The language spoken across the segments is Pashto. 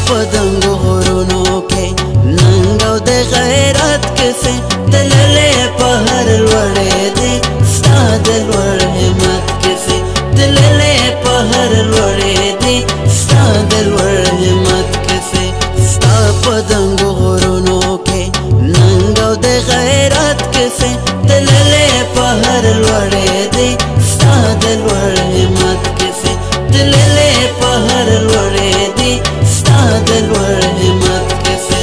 په دنګو غرونو کې ننګ او د غیرت کیسې تللې په هر لوړې دي ستا د لوړ همت کیسې تللې په هر لوړې دي ستا د لوړ همت کیسې ستا په دنګو غرونو کې ننګ او د غیرت کیسې تللې په هر لوړې دي ستا د لوړ همت کیسې تللې په هر لوړې دي ستا د لوړ همت کیسې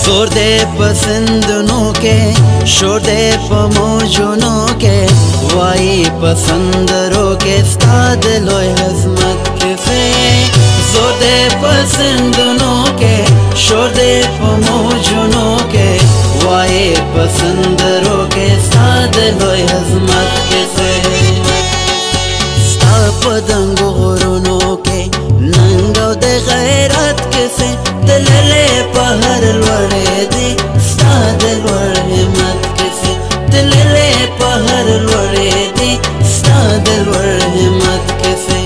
زور دے پسندنوں کے شور دے پموجنوں کے وائی پسندروں کے استاد لوی عظمت کیسے زور دے پسندنوں کے شور دے پموجنوں کے وائی پسندروں کے استاد لوی عظمت کیسے ستا پدنگو غرونوں کے ننگو دے غیرت کیسے تللے پہر لوڑے دی ستا دے لوڑ همت کیسے تللے پہر لوڑے دی ستا دے لوڑ همت کیسے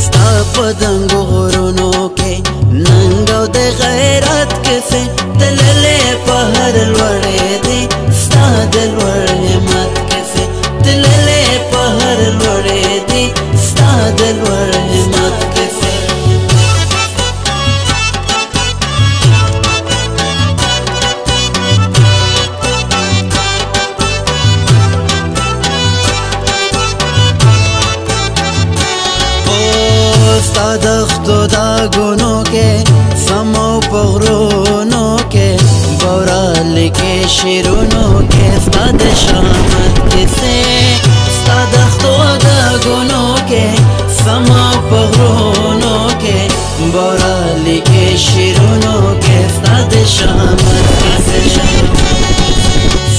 ستا پدنگو غرونوں کے ننگو دے غیرت کیسے تللے پہر لوڑے دی ستا دے لوڑ همت کیسے تللے پہر لوڑے دی ستا دے لوڑ همت کیسے دختو دا گنوں کے سمو پغرونوں کے بورال کے شیرونوں کے استاد شامت کیسے استاد دختو دا گنوں کے سمو پغرونوں کے بورال کے شیرونوں کے استاد شامت کیسے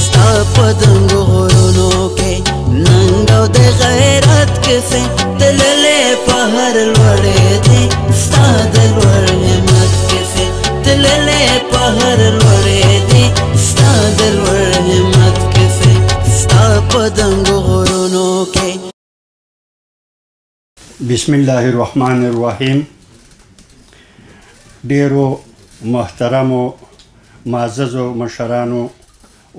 ستا پدنگو غرونوں کے ننگو دے غیرت کیسے تللے پہر لوڑے دی ستا د لوړ همت کیسے تللے پہر لوڑے دی ستا د لوړ همت کیسے ستا پدنگو غرونوں کے بسم الله الرحمن الرحیم. ډیرو محترمو معززو مشرانو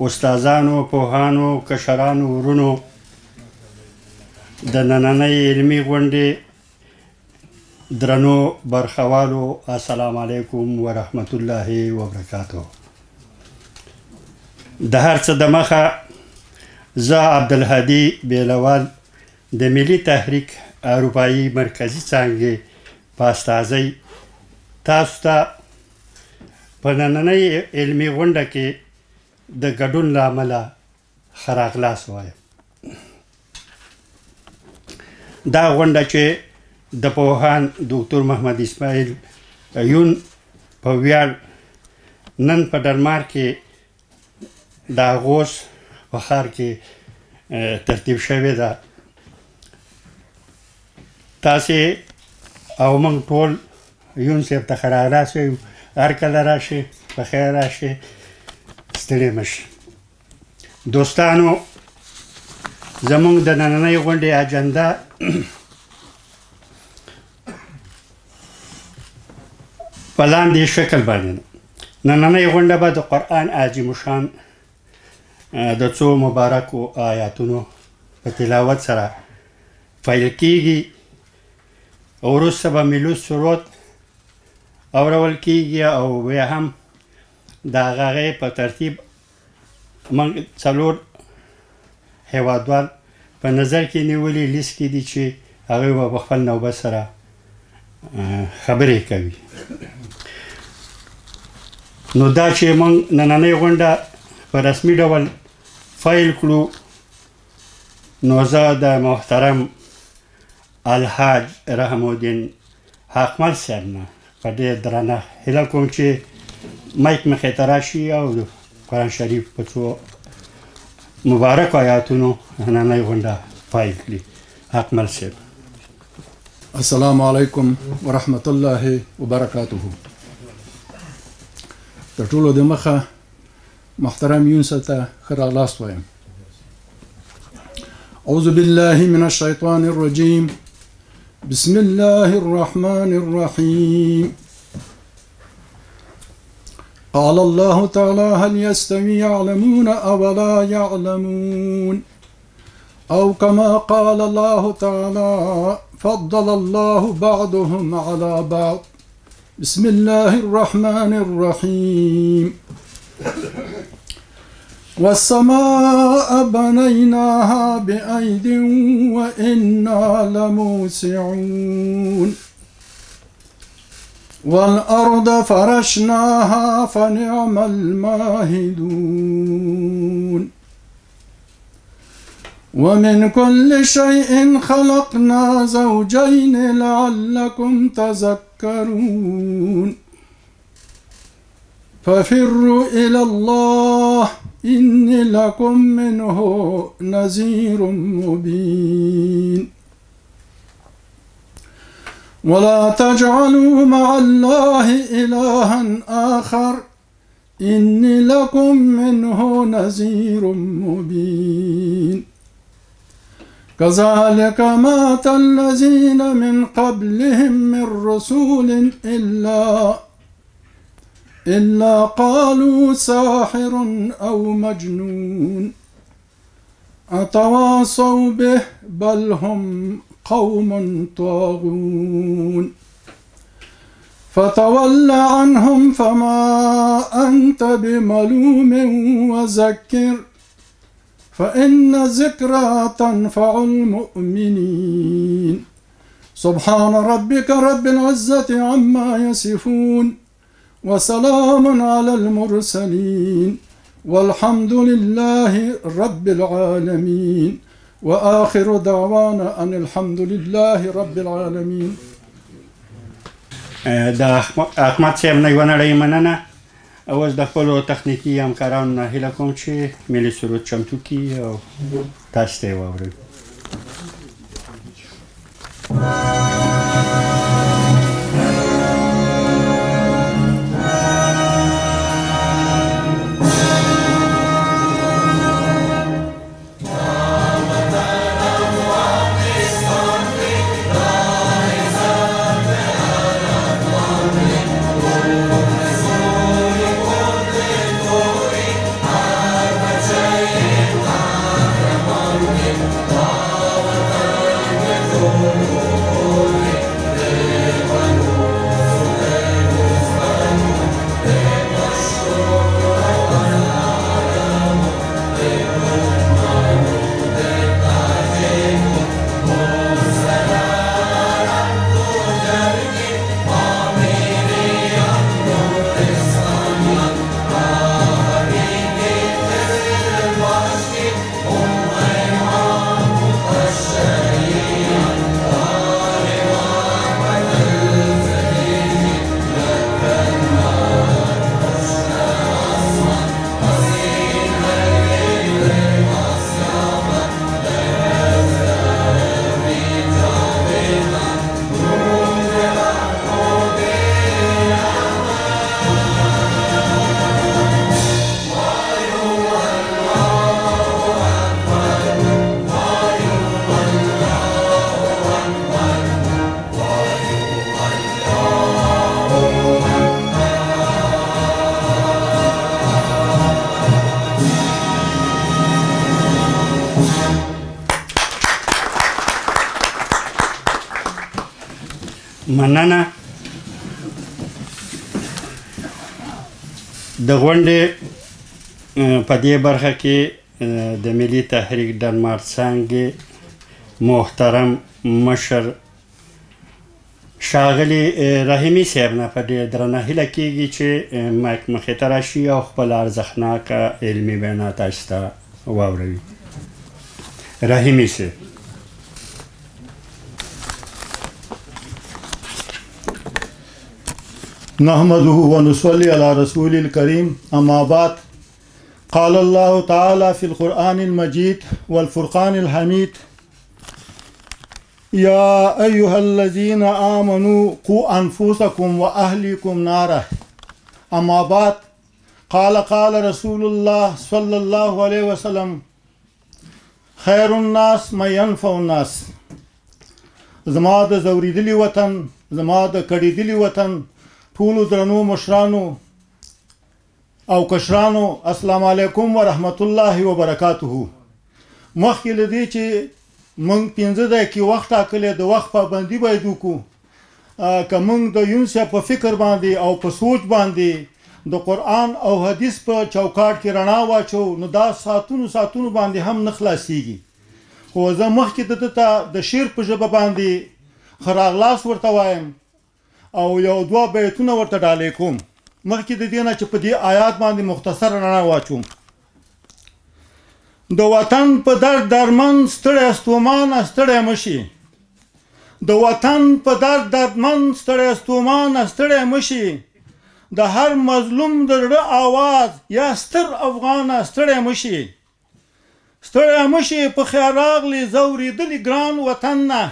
استادانو پوهانو کشرانو ورونو د نننۍ علمي غونډې درنو برخوالو السلام علیکم ورحمت الله وبرکاته. د هر څه د مخه زه عبدالهادي بیلوال د ملي تحریک اروپایي مرکزي څانګې په استازۍ تاسو ته په نننۍ علمي غونډه کې د ګډون له امله ښه راغلاست وایم. دا غونډه چې د پوهان ډاکټر محمد اسماعیل یون په ویاړ نن په ډنمارک کې د اغوس په ښار کې ترتیب شوې ده. تاسې او موږ ټول یون صاحب ته ښه راغلاست وایو. هر کله راشئ، په خیر راشئ، ستړي مه شئ. دوستانو، زموږ د نننۍ غونډې اجنډا په لاندې شکل باندې ده. نننۍ غونډه به د قرآن عظیم الشان د څو مبارکو آیاتونو په تلاوت سره پیل کیږي. وروسته به ملي سرود اورول کیږي او بیا هم د هغې په ترتیب موږ څلور هیوادوال په نظر کې نیولي لیست کې دي چې هغوی به په خپل نوبت سره خبرې کوي. نو دا چې موږ نننۍ غونډه په رسمي ډول پیل کړو، نو زه د محترم الحاج رحم الدین حقمل صاحب نه په ډېر درنه هیله کوم چې مایک مخې ته راشي او قرآن شریف په څو مبارک آیاتونو نننۍ غونډه پیل کړي. حقمل صاحب. السلام عليكم ورحمة الله وبركاته. تطولو دمخه محترم يونستا خرا لاست ويم. أعوذ بالله من الشيطان الرجيم. بسم الله الرحمن الرحيم. قال الله تعالى هل يستوي يعلمون أو لا يعلمون أو كما قال الله تعالى فضل الله بعضهم على بعض. بسم الله الرحمن الرحيم. والسماء بنيناها بأيد وإنا لموسعون والأرض فرشناها فنعم الماهدون ومن كل شيء خلقنا زوجين لعلكم تذكرون ففروا إلى الله إني لكم منه نذير مبين ولا تجعلوا مع الله إلها آخر إني لكم منه نذير مبين كذلك مات الذين من قبلهم من رسول إلا قالوا ساحر أو مجنون أتواصوا به بل هم قوم طاغون فتول عنهم فما أنت بملوم وذكر فإن الذكرى تنفع المؤمنين سبحان ربك رب العزة عما يصفون وسلام على المرسلين والحمد لله رب العالمين وآخر دعوانا أن الحمد لله رب العالمين. دا احمد صاحب نه یوه نړۍ مننه. اوس د خپلو تخنیکي همکارانو نه هیله کوم چې ملي سرود چمتو کړي او تاسو ته یې واوروي. مننه. د غونډې په دې برخه کې د ملي تحریک ډنمارک څانګې محترم مشر ښاغلي رحیمي صاحب نه په ډېر درنه هیله کېږي چې مایک مخې ته راشي او خپله ارزښتناکه علمي وینا تاسو ته واوروي. رحیمي صاحب. نحمده ونصلي على رسول الكريم أما بعد قال الله تعالى في القرآن المجيد والفرقان الحميد يا أيها الذين آمنوا قوا أنفسكم وأهليكم نارا. أما بعد قال رسول الله صلى الله عليه وسلم خير الناس من ينفع الناس. زما د زوریدلی وطن، زما د کړیدلی وطن ټولو درنو مشرانو او کشرانو السلام علیکم ورحمت الله وبرکاته. مخکې له دې چې موږ 15 دقیقې وخت ټاکلی د وخت پابندي باید وکړو، که موږ د یونسیا په فکر باندې او په سوچ باندې د قرآن او حدیث په چوکاټ کې رڼا واچو نو دا ساعتونو باندې هم نه خلاصیږي. خو زه مخکې د ته د شعر په ژبه باندې ښه راغلاست ورته وایم او یو دوه بیتونه ورته ډالۍ کوم مخکې د دې نه چې په دې آیات باندې مختصر رڼا واچوم. د وطن په درد درمن ستړی ستومانه ستړی مشي، د وطن په درد درمن ستړی ستومانه ستړی مشي، د هر مظلوم د زړه آواز یا ستر افغانه ستړی مشي، ستړی مشي په خیر راغلی ځورېدلي ګران وطن نه،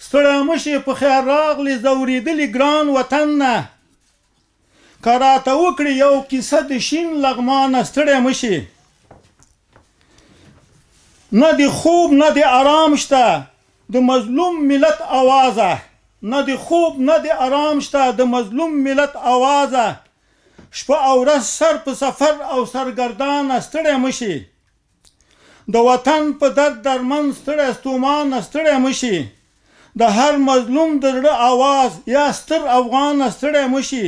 ستړی مشي په خیر راغلی ځورېدلي ګران وطن نه، که راته وکړي یو کیسه د شین لغمانه ستړی مشي. نه د خوب نه د آرام شته د مظلوم ملت آوازه، نه د خوب نه د آرام شته د مظلوم ملت آوازه، شپه او ورځ سر په سفر او سرګردانه ستړی مشي، د وطن په درد درمن ستړی ستومانه ستړی مشي، د هر مظلوم د زړه آواز یا ستر افغانه ستړی مشي.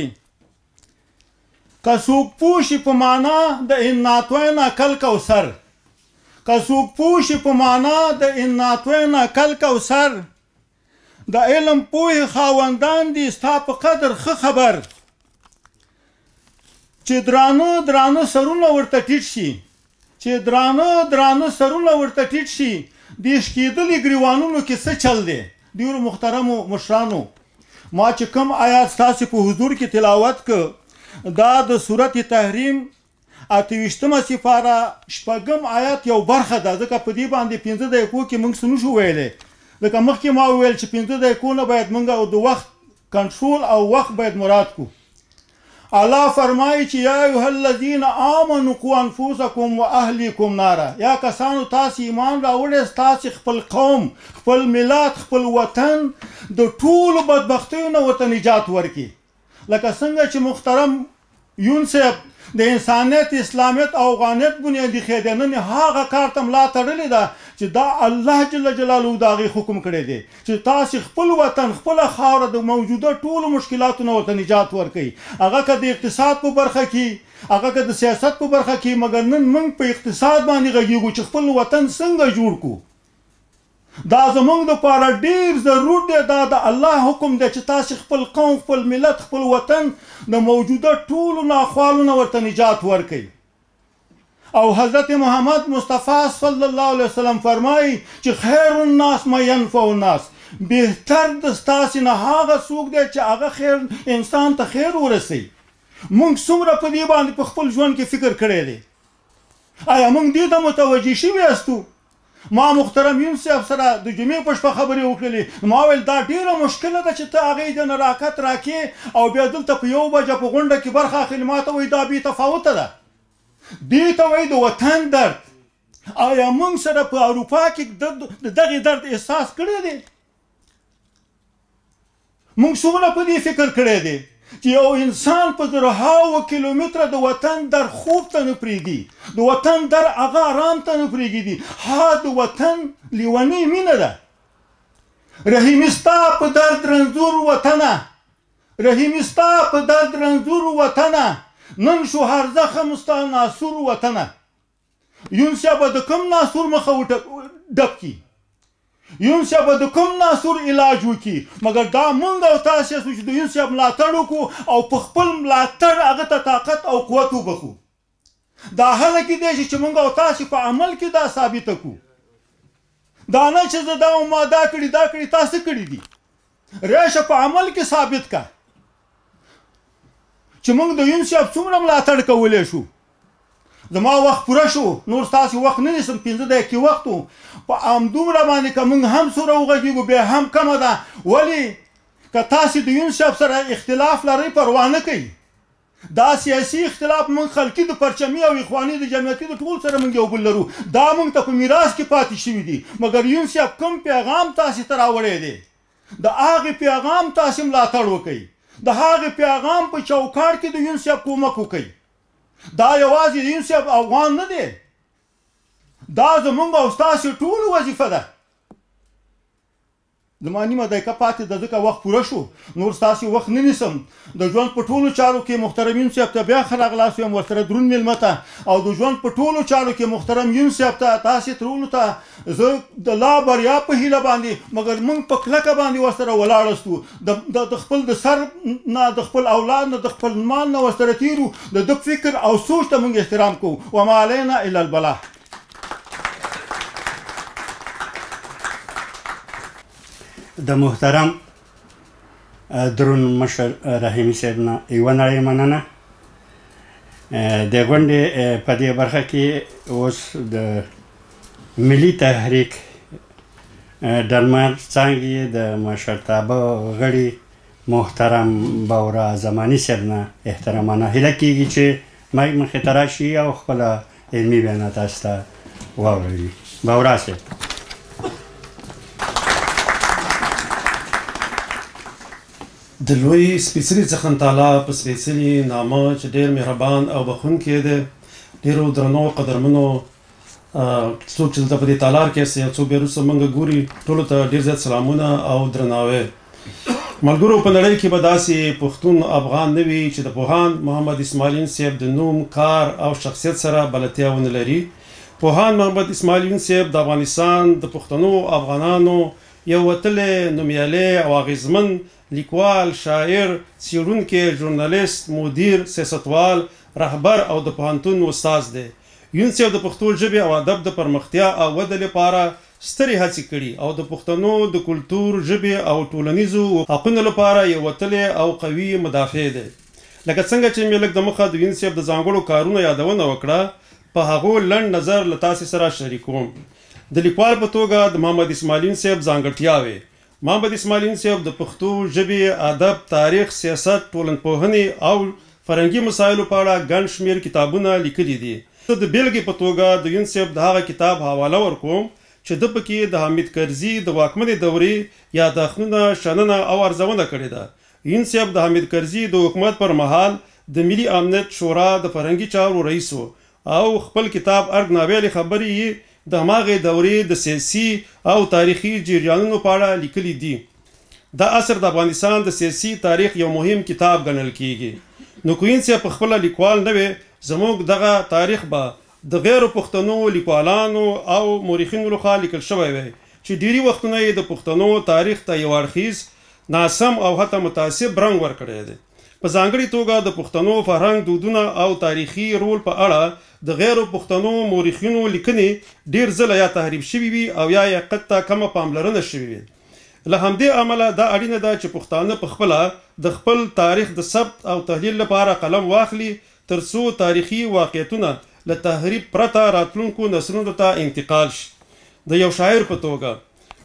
که څوک پوه شي په معنا د اناتوینه کل کوثر، که څوک پوه شي په معنا د اناتوینه کل کوثر، د علم پوهې خاوندان دي ستا په قدر ښه خبر، چې درانه سرونه ورته ټیټ شي، چې درانه سرونه ورته ټیټ شي، د شکېدلي ګریوانونو کې څه چل دی. ډېرو محترمو مشرانو، ما چې کوم آیات ستاسې په حضور کې تلاوت که دا د سورت تحریم 28مه سپاره 6 آیات یو برخه ده، ځکه په دې باندې 15 دقیقو کې موږ څه نشو ویلی، ځکه مخکې ما وویل چې 15 دقیقو نه باید موږ د وخت کنټرول او وخت باید مراد کو. الله فرمایي چې یا ایها الذین آمنوا قوا انفسکم واهلیکم نارا. یا کسانو تاسې ایمان راوړی تاسې خپل قوم، خپل ملت، خپل وطن د ټولو بدبختیو نه ورته نجات ورکړي. لکه څنګه چې محترم یون صاحب د انسانیت، اسلامیت او افغانیت بنیادي خیدی نن هغه کار ته ملا تړلې ده چې دا الله جل جلاله د هغې حکم کړی دی چې تاسې خپل وطن، خپله خاوره د موجوده ټولو مشکلاتو نه ورته نجات ورکوي، هغه که د اقتصاد په برخه کې، هغه که د سیاست په برخه کې. مګر نن موږ په اقتصاد باندې غږیږو چې خپل وطن څنګه جوړ کړو. دا زمونږ دپاره ډېر ضرور دی، دا د الله حکم دی چې تاسې خپل قوم، خپل ملت، خپل وطن د موجوده ټولو ناخوالو نه ورته نجات ورکوي. او حضرت محمد مصطفی صلی الله علیه وسلم فرمایي چې خیر الناس من ینفع الناس. بهتر د ستاسې نه هغه څوک دی چې هغه خیر انسان ته خیر ورسوي. موږ څومره په دې باندې په خپل ژوند کې فکر کړی دی؟ آیا موږ دې ته متوجه شوي یاستو؟ ما محترم یون صاحب سره د جمعې په شپه خبرې وکړلې، ما ویل دا ډېره مشکله ده چې ته هغې د نراکت راکې او بیا دلته په 1 بجه په غونډه کې برخه اخلي. ما ته وایي دا بې تفاوته ده، دې ته وایي د وطن درد. آیا موږ سره په اروپا کې د دغې درد احساس کړی دی؟ موږ څومره په دې فکر کړی دی چې یو انسان په زرهاوو کیلومتره د وطن در خوب ته نه پرېږدي، د وطن در هغه آرام ته نه پرېږدي. ها د وطن لیونۍ مینه ده. رحیمي ستا په درد رنځور وطنه، رحیمي ستا په درد رنځور وطنه، نن شو هر زخم ستا ناسور وطنه. یون صاحب به د کوم ناسور مخه ډب کي، یون صاحب به د کوم ناسور علاج وکړي، مګر دا موږ او تاسې یاستو چې د یون صاحب ملاتړ وکړو او په خپل ملاتړ هغه ته طاقت او قوت وبخو. دا هله کیدی شي چې موږ او تاسې په عمل کې دا ثابته کړو، دا نه چې زه دا ما دا کړي دا کړي تاسې کړي دي. راشه په عمل کې ثابت کا چې موږ د یون صاحب څومره ملاتړ کولی شو. زما وخت پوره شو، نور ستاسې وخت نه نیسم، 15 دقیقې وخت و. په همدومره باندې که موږ هم سوره وغږېږو بیا هم کمه ده. ولې که تاسې د یونیسف سره اختلاف لرئ پروا نه کوي. دا سیاسي اختلاف موږ خلقي د پرچمي او اخواني د جمعیتي د ټول سره موږ یو بل لرو، دا موږ ته په میراث کې پاتې شوي دي. مګر یونیسف کوم پیغام تاسې ته راوړی دی، د هغې پیغام تاسې ملاتړ وکئ، د هغې پیغام په چوکاټ کې د یونیسف کومک وکئ. دا یوازې د یونیسف افغان نه دی، دا زموږ او ستاسې ټولو وظیفه ده. زما نیمه دقیقه پاتې ده، ځکه وخت پوره شو، نور ستاسې وخت نه نیسم. د ژوند په ټولو چارو کې محترم یونیسف ته بیا ښه راغلاست وایم، ورسره دروند مېلمه ته، او د ژوند په ټولو چارو کې محترم یونیسف ته، تاسې ټولو ته زه د لا بریا په هیله باندې، مګر موږ په کلکه باندې ورسره ولاړستو، د خپل د سر نه، د خپل اولاد نه، د خپل مال نه ورسره تېرو، د ده فکر او سوچ ته موږ احترام کوو. وما علینا الا البلاغ. د محترم درون مشر رحیمي صاحب نه یوه نړۍ مننه. د غونډې په دې برخه کې اوس د ملي تحریک ډنمارک څانګې د مشرتابه غړي محترم باورا زماني صاحب نه احترامانه هیله کېږي چې مایک مخې ته راشي او خپله علمي بیانات تاسو ته واوروي. باورا صاحب. د لوی سپېڅلي څخه تعالی په سپېڅلي نامه چې ډېر مهربان او بخښونکی دی، ډېرو درنو قدرمنو څوک چې دلته په دې تالار کې یاست، یو څوک بیا وروسته موږ ګوري، ټولو ته ډېر زیات سلامونه او درناوی. ملګرو، په نړۍ کې به داسې پښتون افغان نه وي چې د پوهان محمد اسماعیل صاحب د نوم، کار او شخصیت سره بلدتیا ونه لري. پوهان محمد اسماعیل صاحب د افغانستان د پښتنو افغانانو یو وتلی، نومیالی او اغېزمن لیکوال، شاعر، څېړونکی، ژورنالیست، مدیر، سیاستوال، رهبر او د پوهنتون استاد دی. یونیسف د پښتو ژبې او ادب د پرمختیا او ودې لپاره سترې هڅې کړي او د پښتنو د کلتور، ژبې او ټولنیزو حقونو لپاره یو وتلی او قوي مدافع دی. لکه څنګه چې مې لږ د مخه د یونیسف د ځانګړو کارونو یادونه وکړه، په هغو لنډ نظر له تاسې سره شریکوم. د لیکوال په توګه د محمد اسماعیل صاحب ځانګړتیاوې. محمد اسماعیل صاحب د پښتو ژبې، ادب، تاریخ، سیاست، ټولنپوهنې او فرهنګي مسایلو په اړه ګڼ شمېر کتابونه لیکلي دي. زه د بېلګې په توګه د یونیسف د هغه کتاب حواله ورکوم چې ده پکې د حامد کرزي د واکمنې دورې یاداښتونه، شننه او ارزونه کړې ده. یونیسف د حامد کرزي د حکومت پر مهال د ملي امنیت شورا د فرهنګي چارو رئیس و او خپل کتاب ارګ ناویلې خبرې یې د هماغې دورې د سیاسي او تاریخي جریانونو په اړه لیکلي دي. دا اثر د افغانستان د سیاسي تاریخ یو مهم کتاب ګڼل کیږي. نو که یونیسف په خپله لیکوال نه وي، زموږ دغه تاریخ به د غیرو پښتنو لیکوالانو او مورخینو لخوا لیکل شوی وی چې ډیری وختونه یې د پښتنو تاریخ ته یو اړخیز، ناسم او حتی متعصب رنګ ورکړی دی. په ځانګړې توګه د پښتنو فرهنګ، دودونه او تاریخي رول په اړه د غیرو پښتنو مورخینو لیکنې ډېر ځله یا تحریف شوي وي او یا حقیقت ته کمه پاملرنه شوې وي. له همدې امله دا اړینه ده چې پښتانه په خپله د خپل تاریخ د ثبت او تحلیل لپاره قلم واخلي، تر څو تاریخي واقعیتونه له تحریف پرته راتلونکو نسلونو ته انتقال شي. د یو شاعر په توګه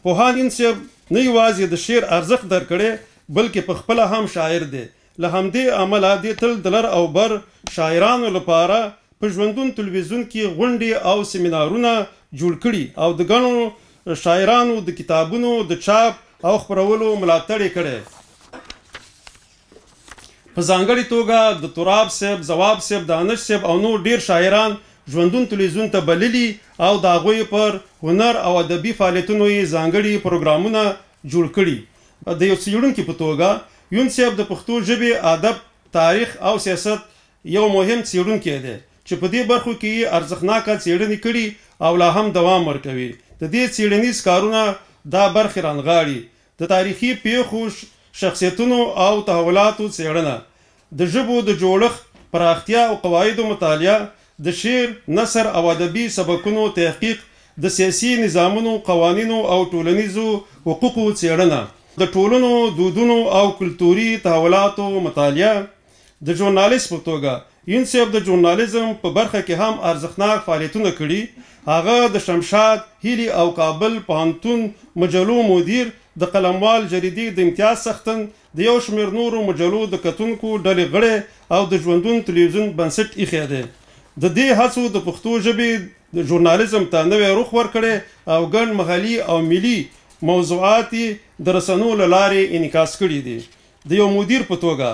پوهان یونیسف نه یوازې د شعر ارزښت درکړی، بلکې په خپله هم شاعر دی. له همدې امله دې تل د لر او بر شاعرانو لپاره په ژوندون تلویزیون کې غونډې او سیمینارونه جوړ کړي او د ګڼو شاعرانو د کتابونو د چاپ او خپرولو ملاتړ یې کړی. په ځانګړې توګه د تراب صاحب، ځواب صاحب، دانش صاحب او نور ډېر شاعران ژوندون تلویزیون ته بللي او د هغوی پر هنر او ادبي فعالیتونو یې ځانګړي پروګرامونه جوړ کړي. د یو څېړونکي په توګه یونیسف د پښتو ژبې، ادب، تاریخ او سیاست یو مهم څېړونکی دی چې په دې برخو کې یې ارزښتناکه څېړنې کړي او لا هم دوام ورکوي. د دې څېړنیز کارونه دا برخې رانغاړي: د تاریخي پیښو، شخصیتونو او تحولاتو څېړنه، د ژبو د جوړښت، پراختیا او قواعدو مطالعه، د شعر، نثر او ادبي سبکونو تحقیق، د سیاسي نظامونو، قوانینو او ټولنیزو حقوقو څېړنه، د ټولنو، دودونو او کلتوري تحولاتو مطالعه. د ژورنالیست په توګه یون صاحب د ژورنالیزم په برخه کې هم ارزښتناک فعالیتونه کړي. هغه د شمشاد، هیلي او کابل پوهنتون مجلو مدیر، د قلموال جریدې د امتیاز څښتن، د یو شمېر نورو مجلو د کتونکو ډلې غړی او د ژوندون تلویزیون بنسټ ایښی دی. د دې هڅو د پښتو ژبې د ژورنالیزم ته نوی رخ ورکړی او ګڼ محلي او ملي موضوعات د رسنو له لارې انعکاس کړي دي. د یو مدیر په توګه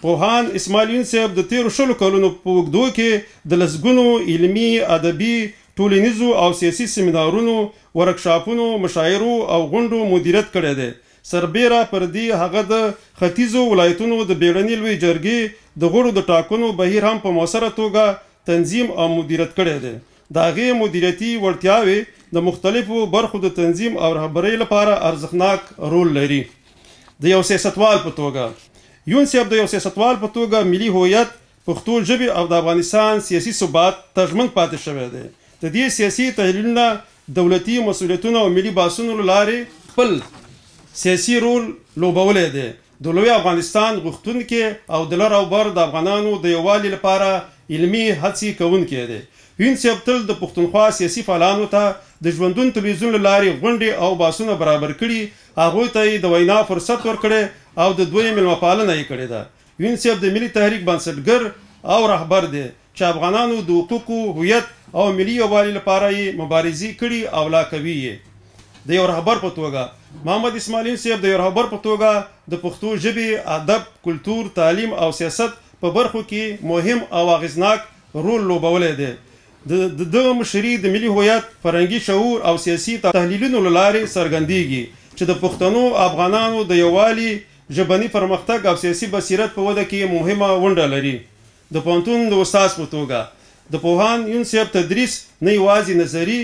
پوهان اسماعیل یون صاحب د تیرو 20 کلونو په اوږدو کې د لسګونو علمي، ادبي، ټولنیزو او سیاسي سیمینارونو، ورکشاپونو، مشاعرو او غونډو مدیریت کړی دی. سربیره پر دې هغه د ختیځو ولایتونو د بیړني لوی جرګې د غړو د ټاکنو بهیر هم په مؤثره توګه تنظیم او مدیریت کړی دی. د هغې مدیریتي وړتیاوې د مختلفو برخو د تنظیم او رهبرۍ لپاره ارزښتناک رول لري. د یو سیاستوال په توګه یون صاحب د یو سیاستوال په توګه ملي هویت، پښتو ژبې او د افغانستان سیاسي ثبات ته ژمن پاتې شوی دی. د دې سیاسي تحلیلونه دولتي مسؤلیتونو او ملي بحثونو له لارې خپل سیاسي رول لوبولی دی. د لوی افغانستان غوښتونکي او د لر او بر د افغانانو د یووالي لپاره علمي هڅې کوونکی دی. یون صاحب تل د پښتونخوا سیاسي فعالانو ته د ژوندون تلویزیون له لارې غونډې او بحثونه برابر کړي. هغوی ته یې د وینا فرصت ورکړی او د دوی میلمه پالنه یې کړې ده. یون صاحب د ملي تحریک بنسټګر او رهبر دی چې افغانانو د حقوقو، هویت او ملي یووالي لپاره یې مبارزې کړي او لا کوي یې. د یو رهبر په توګه محمد اسماعیل یون صاحب د یو رهبر په توګه د پښتو ژبې، ادب، کلتور، تعلیم او سیاست په برخو کې مهم او اغیزناک رول لوبولی دی. د دغه مشري د ملي هویت، فرهنګي شعور او سیاسي تحلیلونو له لارې څرګندېږي چې د پښتنو افغانانو د یووالي، ژبني پرمختګ او سیاسي بصیرت په وده کې مهمه ونډه لري. د پوهنتون د استاد په توګه د پوهان یون صاحب تدریس نه یوازې نظري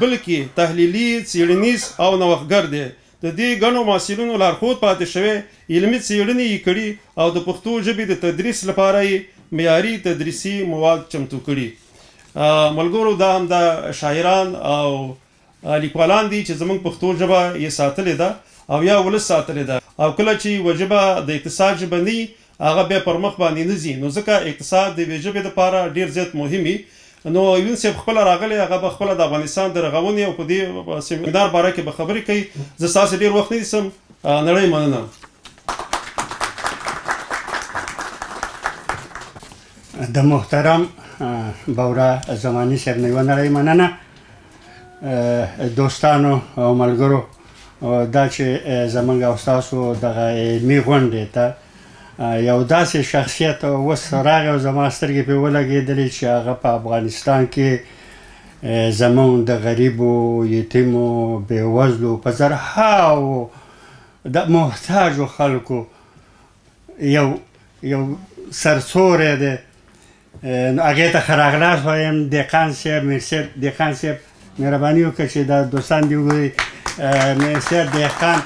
بلکې تحلیلي، څیړنیز او نوښتګر دی. د دې ګڼو محصلینو لارښود پاتې شوی، علمي څیړنې یې کړي او د پښتو ژبې د تدریس لپاره یې معیاري تدریسي مواد چمتو کړي. ملګرو، دا هم د شاعران او لیکوالان دي چې زموږ پښتو ژبه یې ساتلې ده او یا ولس ساتلې ده. او کله چې یوه ژبه د اقتصاد ژبه نه وي، هغه بیا پر مخ باندې نه ځي. نو ځکه اقتصاد د یوې ژبې دپاره ډېر زیات مهم وي. نو یون صاحب خپله راغلی، هغه به خپله د افغانستان د رغونې او په دې سیمینار باره کې به خبرې کوي. زه ستاسې ډېر وخت نه نیسم. نړۍ مننه. د محترم بورا زمانی صاحب نه یوه نړۍ مننه. دوستانو او ملګرو، دا چې زموږ او ستاسو دغه علمي غونډې ته یو داسې شخصیت اوس راغی او زما سترګې پرې ولګېدلې چې هغه په افغانستان کې زموږ د غریبو، یتیمو، بېوزلو، په زرهاو د محتاجو خلکو یو سرتوری دی. هغې ته ښه راغلاست وایم. دهقان صاحب، میرصاحب دهقان صاحب مهرباني وکړه چې دا دوستان دې وګوري. میرصاحب دهقان،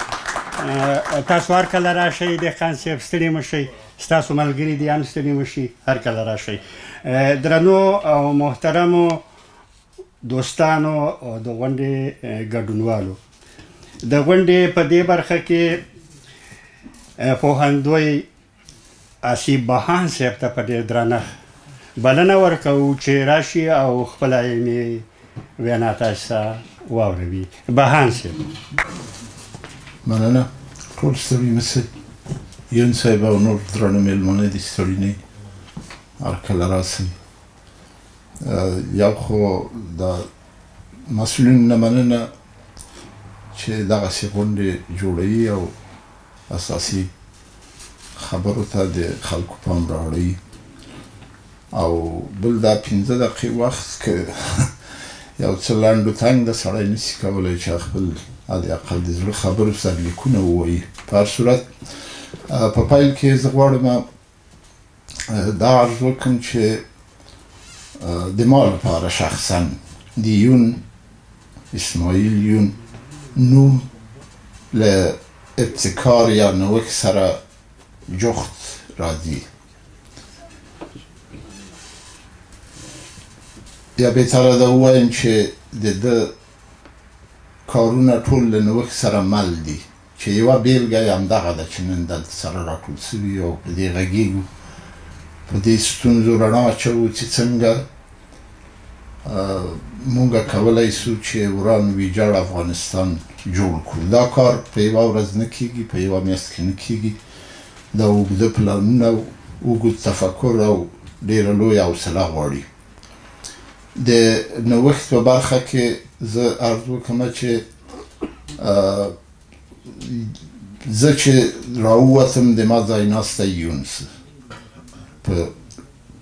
تاسو هر کله راشئ. دهقان صاحب ستړي مه شئ، ستاسو ملګري دي هم ستړي مه شي، هر کله راشئ. درنو او محترمو دوستانو او د غونډې ګډونوالو، د غونډې په دې برخه کې پوهندوی آصف بهان صاحب ته په ډېر درنښت بلنه ورکوو چې راشي او خپله علمي وینا تاسو ته واوروي. بهان صاحب. مننه. ټول ستړي نه شئ. یون صاحب او نور درانه مېلمانه دي، ستړي نه هر کله راسئ. یو خو د مسؤلینو نه مننه چې دغسې غونډې جوړوي او اساسي خبرو ته د خلکو پام راوړوي. او بل دا 15 دقیقې وخت که یو څه لنډ و تنګ د سړی نشي کولی چې خپل حداقل د زړه خبرو سرلیکونه ووایي. په هر صورت په پیل کې زه غواړم دا عرض وکړم چې د ما لپاره شخصا د یون اسماعیل یون نوم له ابتکار یا نوښت سره جفت راځي. یا بهتره ده ووایم چې د ده کارونه ټول له نوښت سره مل دي، چې یوه بېلګه یې همدغه ده چې نن دلته سره راټول سوي او په دې غږېږو. په دې ستونزو رڼا اچوو چې څنګه مونږ کولی سو چې وران ویجاړ افغانستان جوړ کړو. دا کار په یوه ورځ نه کېږي، په یوه میاشت کې نه کېږي. دا اوږده پلانونه، اوږد تفکر او ډېره لویه حوصله غواړي. د نوښت په برخه کې زه عرض وکړم چې زه چې راووتم د ما ځای ناستی یونس په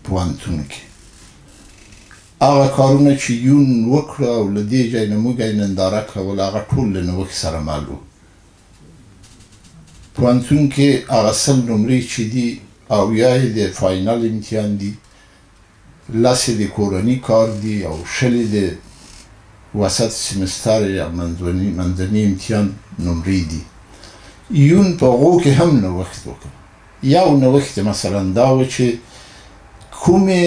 پوهنتون کې هغه کارونه چې یون وکړه او له دې ځای نه موږ یې ننداره کوله هغه ټول له نوښت سره مل وو. پوهنتون کې هغه 100 نمرې چې دي 80 د فاینل امتحان دي، 10 د کورني کار دي او 20 د وسط سمستر یا منځني امتحان نمرې دي. یون په هغو کې هم نوښت وکړ. یو نوښت مثلا دا و چې کومې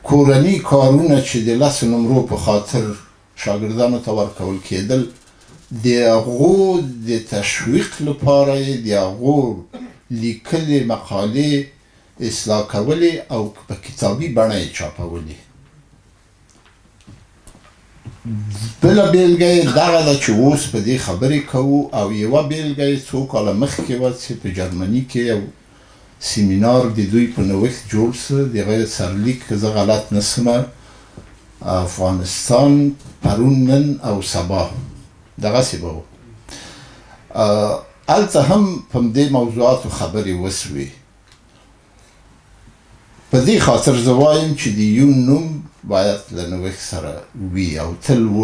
کورني کارونه چې د 10 نمرو په خاطر شاګردانو ته ورکول کېدل، د هغو د تشویق لپاره یې د هغو لیکلې مقالې اصلاح کولې او په کتابي بڼه یې چاپولې. بله بیلګه یې دغه ده چې اوس په دې خبرې کوو، او یوه بیلګه یې څو کاله مخکې وه چې په جرمني کې یو سیمینار د دوی په نوښت جوړ سو. د هغه سرلیک که زه غلط نسمه افغانستان پرون نن او سبا دغسې به و. هلته هم په همدې موضوعاتو خبرې وسوې. په دې خاطر زه وایم چې د یون نوم باید له نوښت سره وي او تل و.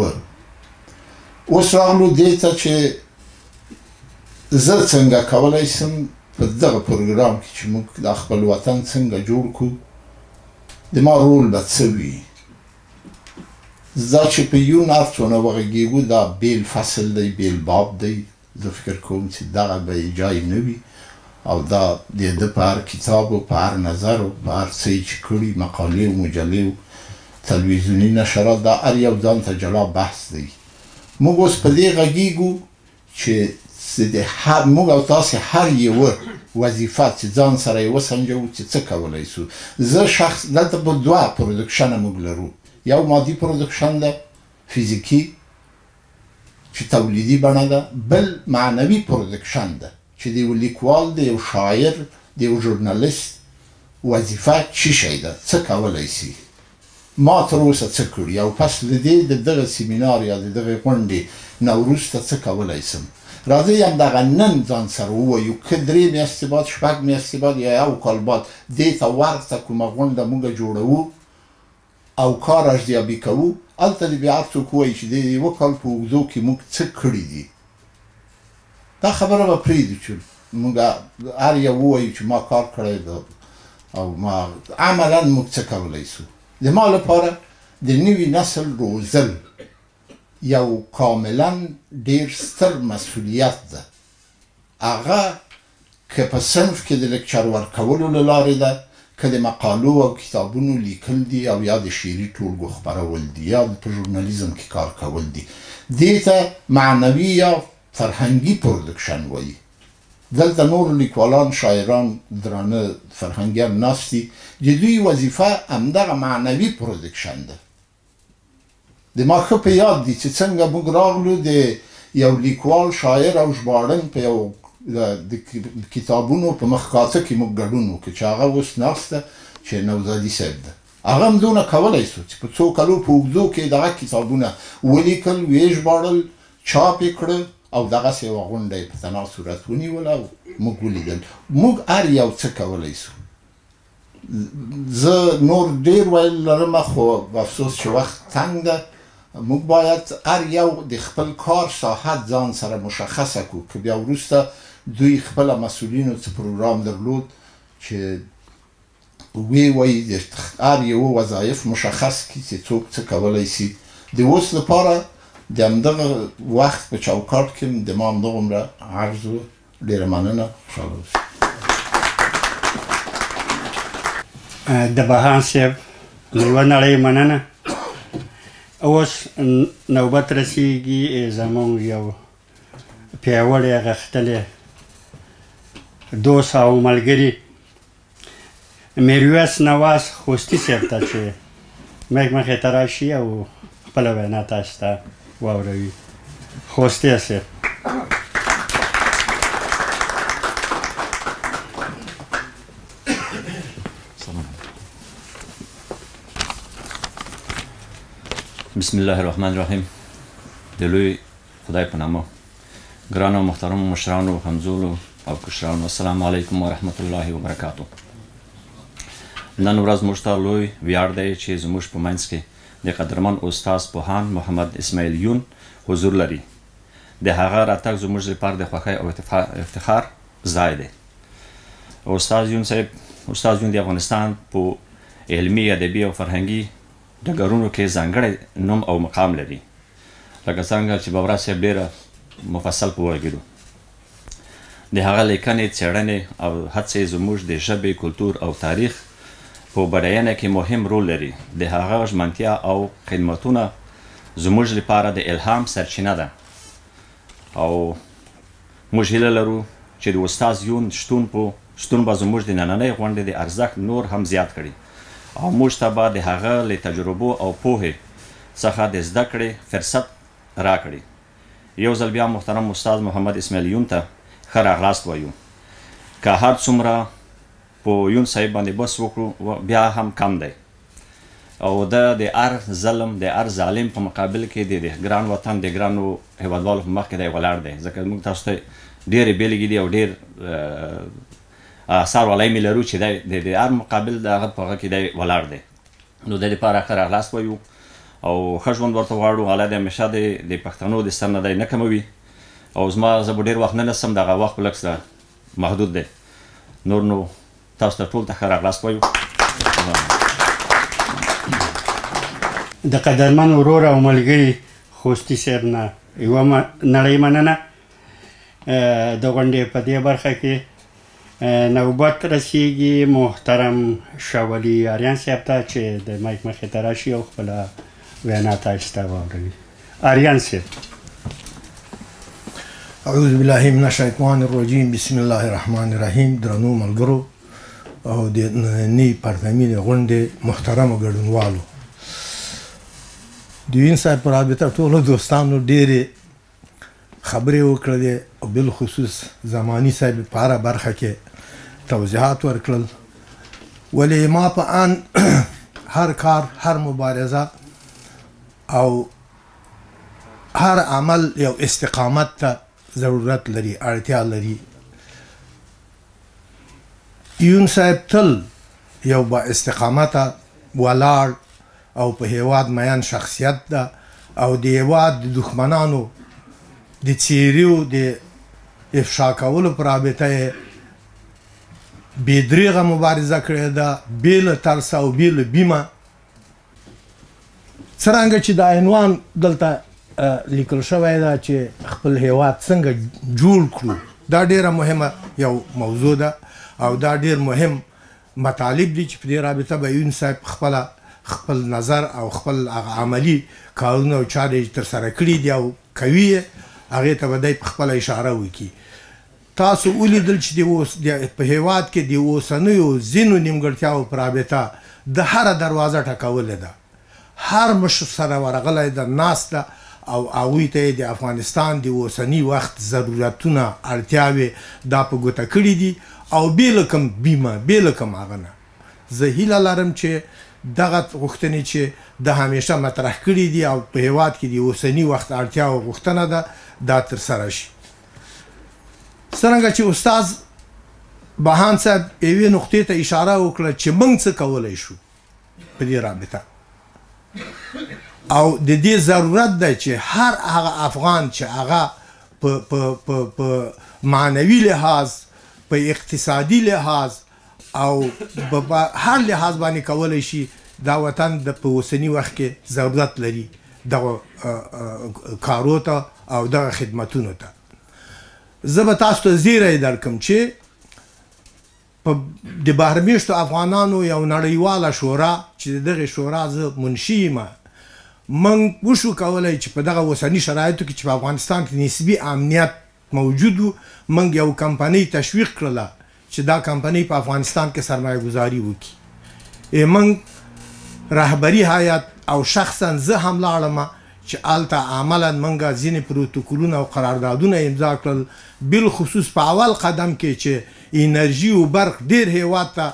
اوس راغلو دې ته چې زه څنګه کولی سم په دغه پروګرام کې چې موږ د خپل وطن څنګه جوړ کړو، د ما رول به څه وي. دا چې په یون هر څونه وغږېږو دا بیل فصل دی، بیل باب دی. زه فکر کوم چې دغه به یې جای نه وي او دا د ده په هر کتاب او په هر نظر او په هر څه یې چې کړي مقالې او مجلې او تلویزیوني نشرات، دا هر یو ځان ته جلا بحث دی. موږ اوس په دې غږېږو چې موږ او تاسې هر یوه وظیفه چې ځان سره یې وسنجوو چې څه کولی سو. زه شخص دلته په 2 پرودکشنه موږ لرو. یو مادي پرودکشن ده، فیزیکي چې تولیدي بڼه ده. بل معنوي پرودکشن ده چې د یو لیکوال، د یو شاعر، د یو ژورنالیست وظیفه چی شی ده، څه کولی سي. ما تر اوسه څه کړي او پس له دې د دغه سیمینار یا د دغې غونډې نه وروسته څه کولی سم. راځئ همدغه نن ځان سره ووایو که 3 میاشتې بعد، 6 میاشتې بعد یا 1 کال بعد دې ته ورته کومه غونډه موږ جوړوو او کار ارزیابي کوو، هلته دې بیا هر څوک ووایي چې د 1 کال په اوږدو کې موږ څه کړي دي. دا خبره به پرېږدو چې موږ هر یو ووایو چې ما کار کړی ده او ما عملا موږ څه کولی سو. د ما لپاره د نوي نسل روزل یو کاملا ډیر ستر مسئولیت ده. هغه که په صنف کې د لکچر ورکولو له لارې ده، که د مقالو او کتابونو لیکل دي او یا د شعري ټولګو خپرول دي یا په ژورنالیزم کې کار کول دي. دې ته معنوي یا فرهنګي پرودکشن وایي. دلته نور لیکوالان، شاعران، درانه فرهنګیان ناست دي، د دوی وظیفه همدغه معنوي پرودکشن ده. د ما ښه په یاد دي چې څنګه موږ راغلو د یو لیکوال، شاعر او ژباړن په یو د کتابونو په مخکاته کې موږ ګډون وکړو چې هغه اوس ناسته چې نوزادي صاحب ده. هغه هم دونه کولی سو چې په څو کلو په اوږدو کې دغه کتابونه ولیکل، ویې ژباړل، چاپ یې کړل او دغسې یوه غونډه یې په تنها صورت ونیوله او موږ ولیدل. موږ هر یو څه کولی سو. زه نور ډېر ویل لرم خو افسوس چې وخت تنګ ده. موږ باید هر یو د خپل کار ساحت ځان سره مشخصه کړو که بیا وروسته دوی خپله مسؤلینو څه پروګرام درلود چې وی وایي د هر یو وظایف مشخص کړي چې څوک څه کولی سي. د اوس لپاره د همدغه وخت په چوکاټ کې د ما همدغومره عرض و. ډېره مننه، خوشحاله اوسئ. د بهان صاحب یوه نړۍ مننه. اوس نوبت رسیږي زموږ یو پیاوړی غښتلی دوست او ملګري میرویس نواز خوستی صاحب ته چې میک مخې ته راشي او خپله وینا تاسو ته واوروي. خوستی صاحب. بسم الله الرحمن الرحیم. د لوی خدای په نامه. ګرانو محترمو مشرانو، همزولو او کشرانو، السلام علیکم ورحمت الله وبرکاتو. نن ورځ موږ ته لوی ویاړ دی چې زموږ په منځ کې د قدرمن استاد پوهاند محمد اسماعیل یون حضور لري. د هغه راتګ زموږ لپاره د خوښۍ او افتخار ځای دی. استاد یون صاحب، استاد یون د افغانستان په علمي، ادبي او فرهنګي ډګرونو کې ځانګړی نوم او مقام لري، لکه څنګه چې بابرا صاحب ډېره مفصل په وغږېدو. د هغه لیکنې، څېړنې او هڅې زموږ د ژبې، کلتور او تاریخ په بډاینه کې مهم رول لري. د هغه ژمنتیا او خدمتونه زموږ لپاره د الهام سرچینه ده او موږ هیله لرو چې د استاد یون شتون به زموږ د نننۍ غونډې د ارزښت نور هم زیات کړي او موږ ته به د هغه له تجربو او پوهې څخه د زده کړې فرصت راکړي. یو ځل بیا محترم استاد محمد اسماعیل یون ته ښه راغلاست وایو. که هر څومره په یون صاحب باندې بس وکړو بیا هم کم دی او د هر ظلم، د هر ظالم په مقابل کې د ګران وطن، د ګرانو هیوادوالو په مخ کې دی ولاړ دی. ځکه موږ تاسو ته ډېرې بېلګې دي او ډېر آثار والی مې لرو چې د هر مقابل د هغه په هغه کې دی ولاړ دی. نو د دې لپاره ښه راغلاست وایو او ښه ژوند ورته غواړو. الله دې همیشه د پښتنو د سر نه دی نه کموي او زه به ډېر وخت نه نسم، دغه وخت په لږ سره محدود دی. نور نو تاسو ته ټول ته ښه راغلاست وایو. د قدرمن ورور او ملګري خوستی صاحب نه یوه نړۍ مننه. د غونډې په دې برخه کې نوبت رسیږي محترم شاولي آریان صاحب ته چې د مایک مخې ته راشي او خپله وینا تاسو ته واوروي. آریان صاحب. اعوذ بالله من الشیطان الرجیم، بسم الله الرحمن الرحیم. درنو ملګرو او د نننۍ پرتمین غونډې محترمو ګډونوالو، د یون صاحب په رابطه ټولو دوستانو ډېرې خبرې وکړلې او بالخصوص زماني صاحب په هره برخه کې توضیحات ورکړل. ولې ما په آن هر کار، هر مبارزه او هر عمل یو استقامت ته ضرورت لري، اړتیا لري. یون صاحب تل یو با استقامته ولاړ او په هیواد میان شخصیت ده او د هیواد د دښمنانو د څیریو د افشا کولو په رابطه بې دریغه مبارزه کړې ده، بې له ترسه او بې له بیمه. څرنګه چې د عنوان دلته لیکل شوی ده چې خپل هیواد څنګه جوړ کړو، دا ډېره مهمه یو موضوع ده او دا ډېر مهم مطالب دي چې په دې رابطه به یون صاحب خپل نظر او خپل عملي کارونه او چارې ترسره کړي دي او کوي یې، هغې ته به دی په خپله اشاره وکړي. تاسو ولیدل چې په هیواد کې د اوسنیو ځینو نیمګړتیاو په رابطه د هره دروازه ټکولې ده، هر مشر سره ورغلی ده، ناست ده او هغوی ته یې د افغانستان د اوسني وخت ضرورتونه، اړتیاوې دا په ګوته کړي دي او بې له کوم بیمه، بې له کوم هغه نه. زه هیله لرم چې دغه غوښتنې چې د همیشه مطرح کړي دي او په هیواد کې د اوسني وخت اړتیا او غوښتنه ده دا ترسره شي. څرنګه چې استاد بهان صاحب یوې نقطې ته اشاره وکړه چې موږ څه کولی شو په دې رابطه او د دې ضرورت دی چې هر هغه افغان چې هغه په معنوي لحاظ، په اقتصادي لحاظ او هر لحاظ باندې کولی شي دا وطن د په اوسني وخت کې ضرورت لري دغه کارو ته او دغه خدمتونو ته. زه به تاسو ته زیری درکم چې د بهرمیشتو افغانانو یو نړیواله شورا چې د دغې شورا زه منشي یم، موږ وشو کولی چې په دغه اوسني شرایطو کې چې په افغانستان کې نسبي امنیت موجود و، موږ یو کمپنۍ تشویق کړله چې دا کمپنۍ په افغانستان کې سرمایه ګذاري وکړي موږ رهبري هیات او شخصا زه هم لاړم چې هلته عملا موږ ځینې پروتوکولونه او قراردادونه امضا کړل بالخصوص په اول قدم کې چې انرژي او برق ډېر هیواد ته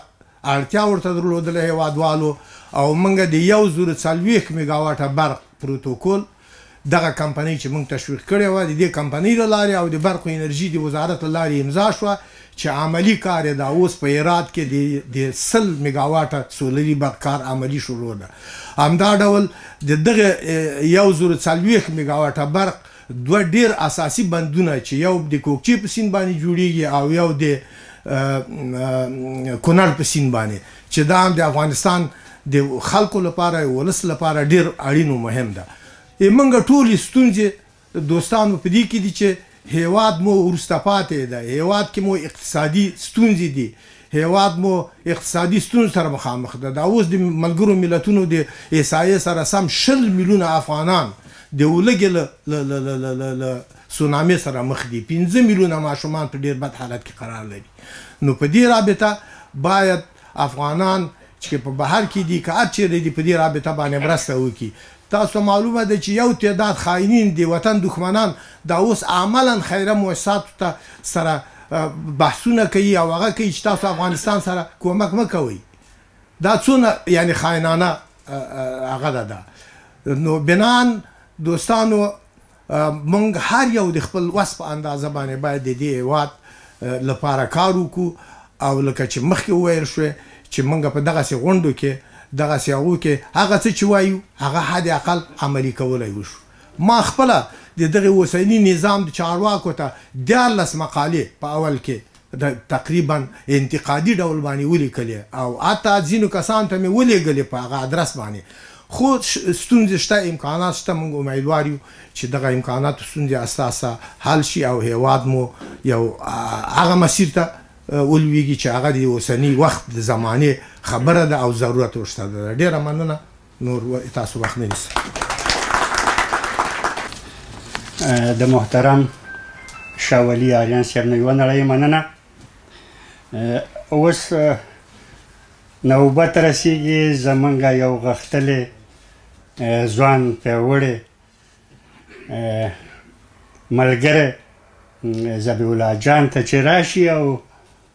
اړتیا ورته درلودله هیوادوالو او موږ د 1040 میګاواټه برق پروتوکول دغه کمپنۍ چې موږ تشویق کړې وه د دې کمپنۍ له لارې او د برق او انرژي د وزارت له لارې امضا شوه چې عملي کار یې دا اوس په هرات کې د 100 میګاواټه سولري برق کار عملي شروع ده. همدا ډول د دغه 1040 میګاواټه برق دوه ډېر اساسي بندونه چې یو د کوکچې په سیند باندې جوړیږي او یو د کونړ په سیند باندې چې دا هم د افغانستان د خلکو لپاره ولس لپاره ډېر اړین او مهم ده. موږ ټولې ستونزې دوستانو په دې کې دي چې هیواد مو وروسته پاتې ده، هیواد کې مو اقتصادي ستونزې دي، هیواد مو اقتصادي ستونزو سره مخامخ ده. دا اوس د ملګرو ملتونو د احصایې سره سم 20 میلیونه افغانان د ولږې له سونامي سره مخ دي، 15 میلیونه ماشومان په ډېر بد حالت کې قرار لري. نو په دې رابطه باید افغانان چې په بهر کې دي که هر چیرې دي په دې رابطه باندې مرسته وکړي. تاسو معلومه ده چې یو تعداد خاینین دي وطن دښمنان دا اوس عملا خیره مؤسساتو ته سره بحثونه کوي او هغه کوي چې تاسو افغانستان سره کومک مه کوئ. دا څونه یعنی خاینانه هغه ده. نو بنان دوستانو موږ هر یو د خپل وس په اندازه باندې باید د دې هیواد لپاره کار وکړو او لکه چې مخکې وویل شوی چې موږ په دغسې غونډو کې دغسې هغو کې هغه څه چې وایو هغه حد اقل عملي کولی وشو. ما خپله د دغه اوسني نظام د چارواکو ته 14 مقالې په اول کې د تقریبا انتقادي ډول باندې ولیکلې او حتی ځینو کسانو ته مې ولیږلې په هغه ادرس باندې. خو ستونزې شته، امکانات شته، موږ امیدوار یو چې دغه امکاناتو ستونزې اساسه حل شي او هیواد مو یو هغه مسیر ته ولویږي چې هغه د اوسني وخت د زمانې خبره ده او ضرورت ورشته ده. ډېره مننه، نور تاسو وخت نه نیسئ. د محترم شاه ولي اریان صاحب نه یوه نړۍ مننه. اوس نوبت رسیږي زمونږ یو غښتلی ځوان پیاوړی ملګری ذبیح الله جان ته چې راشي او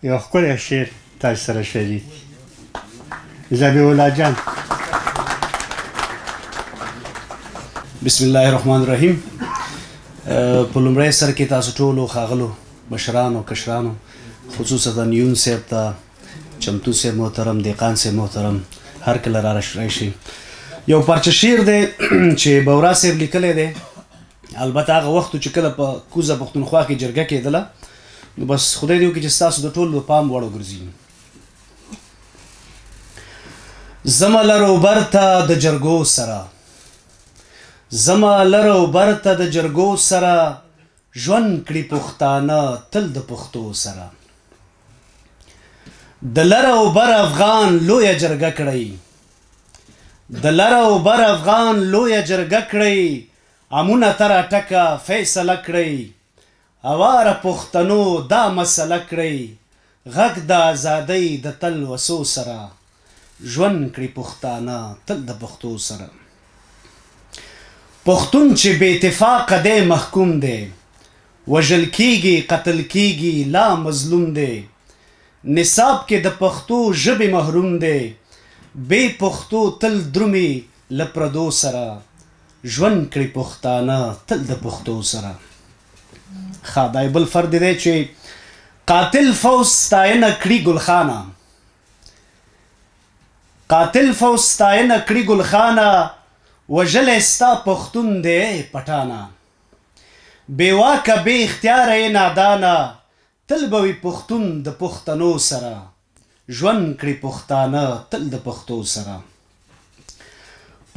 یو ښکلی شعر تاسو سره شریک کړي. ذبیح الله جان. بسم الله الرحمن الرحیم. په لومړی سر کې تاسو ټولو ښاغلو مشرانو کشرانو خصوصا یون صاحب ته، چمتو صاحب محترم، دیقان صاحب محترم، هر کله راشي. یو پارچه شعر دی چې بورا صاحب لیکلی دی، البته هغه وخت چې کله په کوزه پښتونخوا کې جرګه کېدله نو بس خدای دې وکړي چې ستاسو د ټولو د پام وړ وګرځي. زما لرو برته د جرګو سره، زما لرو برته د جرګو سره، ژوند کړي پښتانه تل د پښتو سره. د لر او بر افغان لویه جرګه کړئ، د لر او بر افغان لویه جرګه کړئ، امونه تر ټکه فیصله کړئ، اواره پښتنو دا مسله کړئ، غږ د ازادۍ د تل وسو سره، ژوند کړي پښتانه تل د پښتو سره. پښتون چې بې اتفاقه دی محکوم دی، وژل کیږي قتل کیږي لا مظلوم دی، نصاب کې د پښتو ژبې محروم دی، بې پښتو تل درومي له پردو سره، ژوند کړي پښتانه تل د پښتو سره. ښه دا بل فرد دی چې قاتل فوز ستاینه کړي ګلخانه، قاتل فوز ستاینه کړي ګلخانه، وژلی ستا پښتون دی پټانه، بې واکه بې اختیاره یې نادانه، تل به وي پښتون د پښتنو سره، ژوند کړي پښتانه تل د پښتو سره.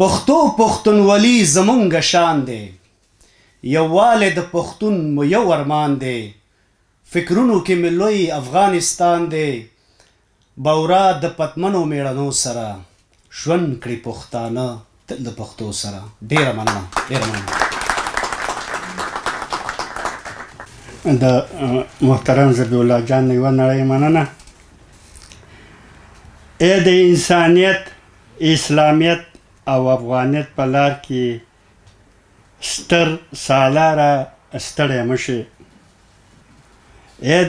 پښتو پښتونولي زمونږ شان دی، یووالی د پښتون مو یو ارمان دی، فکرونو کې مې لوی افغانستان دی، بورا د پتمنو میړنو سره، ژوند کړي پښتانه تل د پښتو سره. ډېره مننه، ډېره مننه. د محترم ذبیح الله جان نه یوه نړۍ مننه. د انسانیت، اسلامیت او افغانیت په لار کې ستر سالاره ستړی مه شي.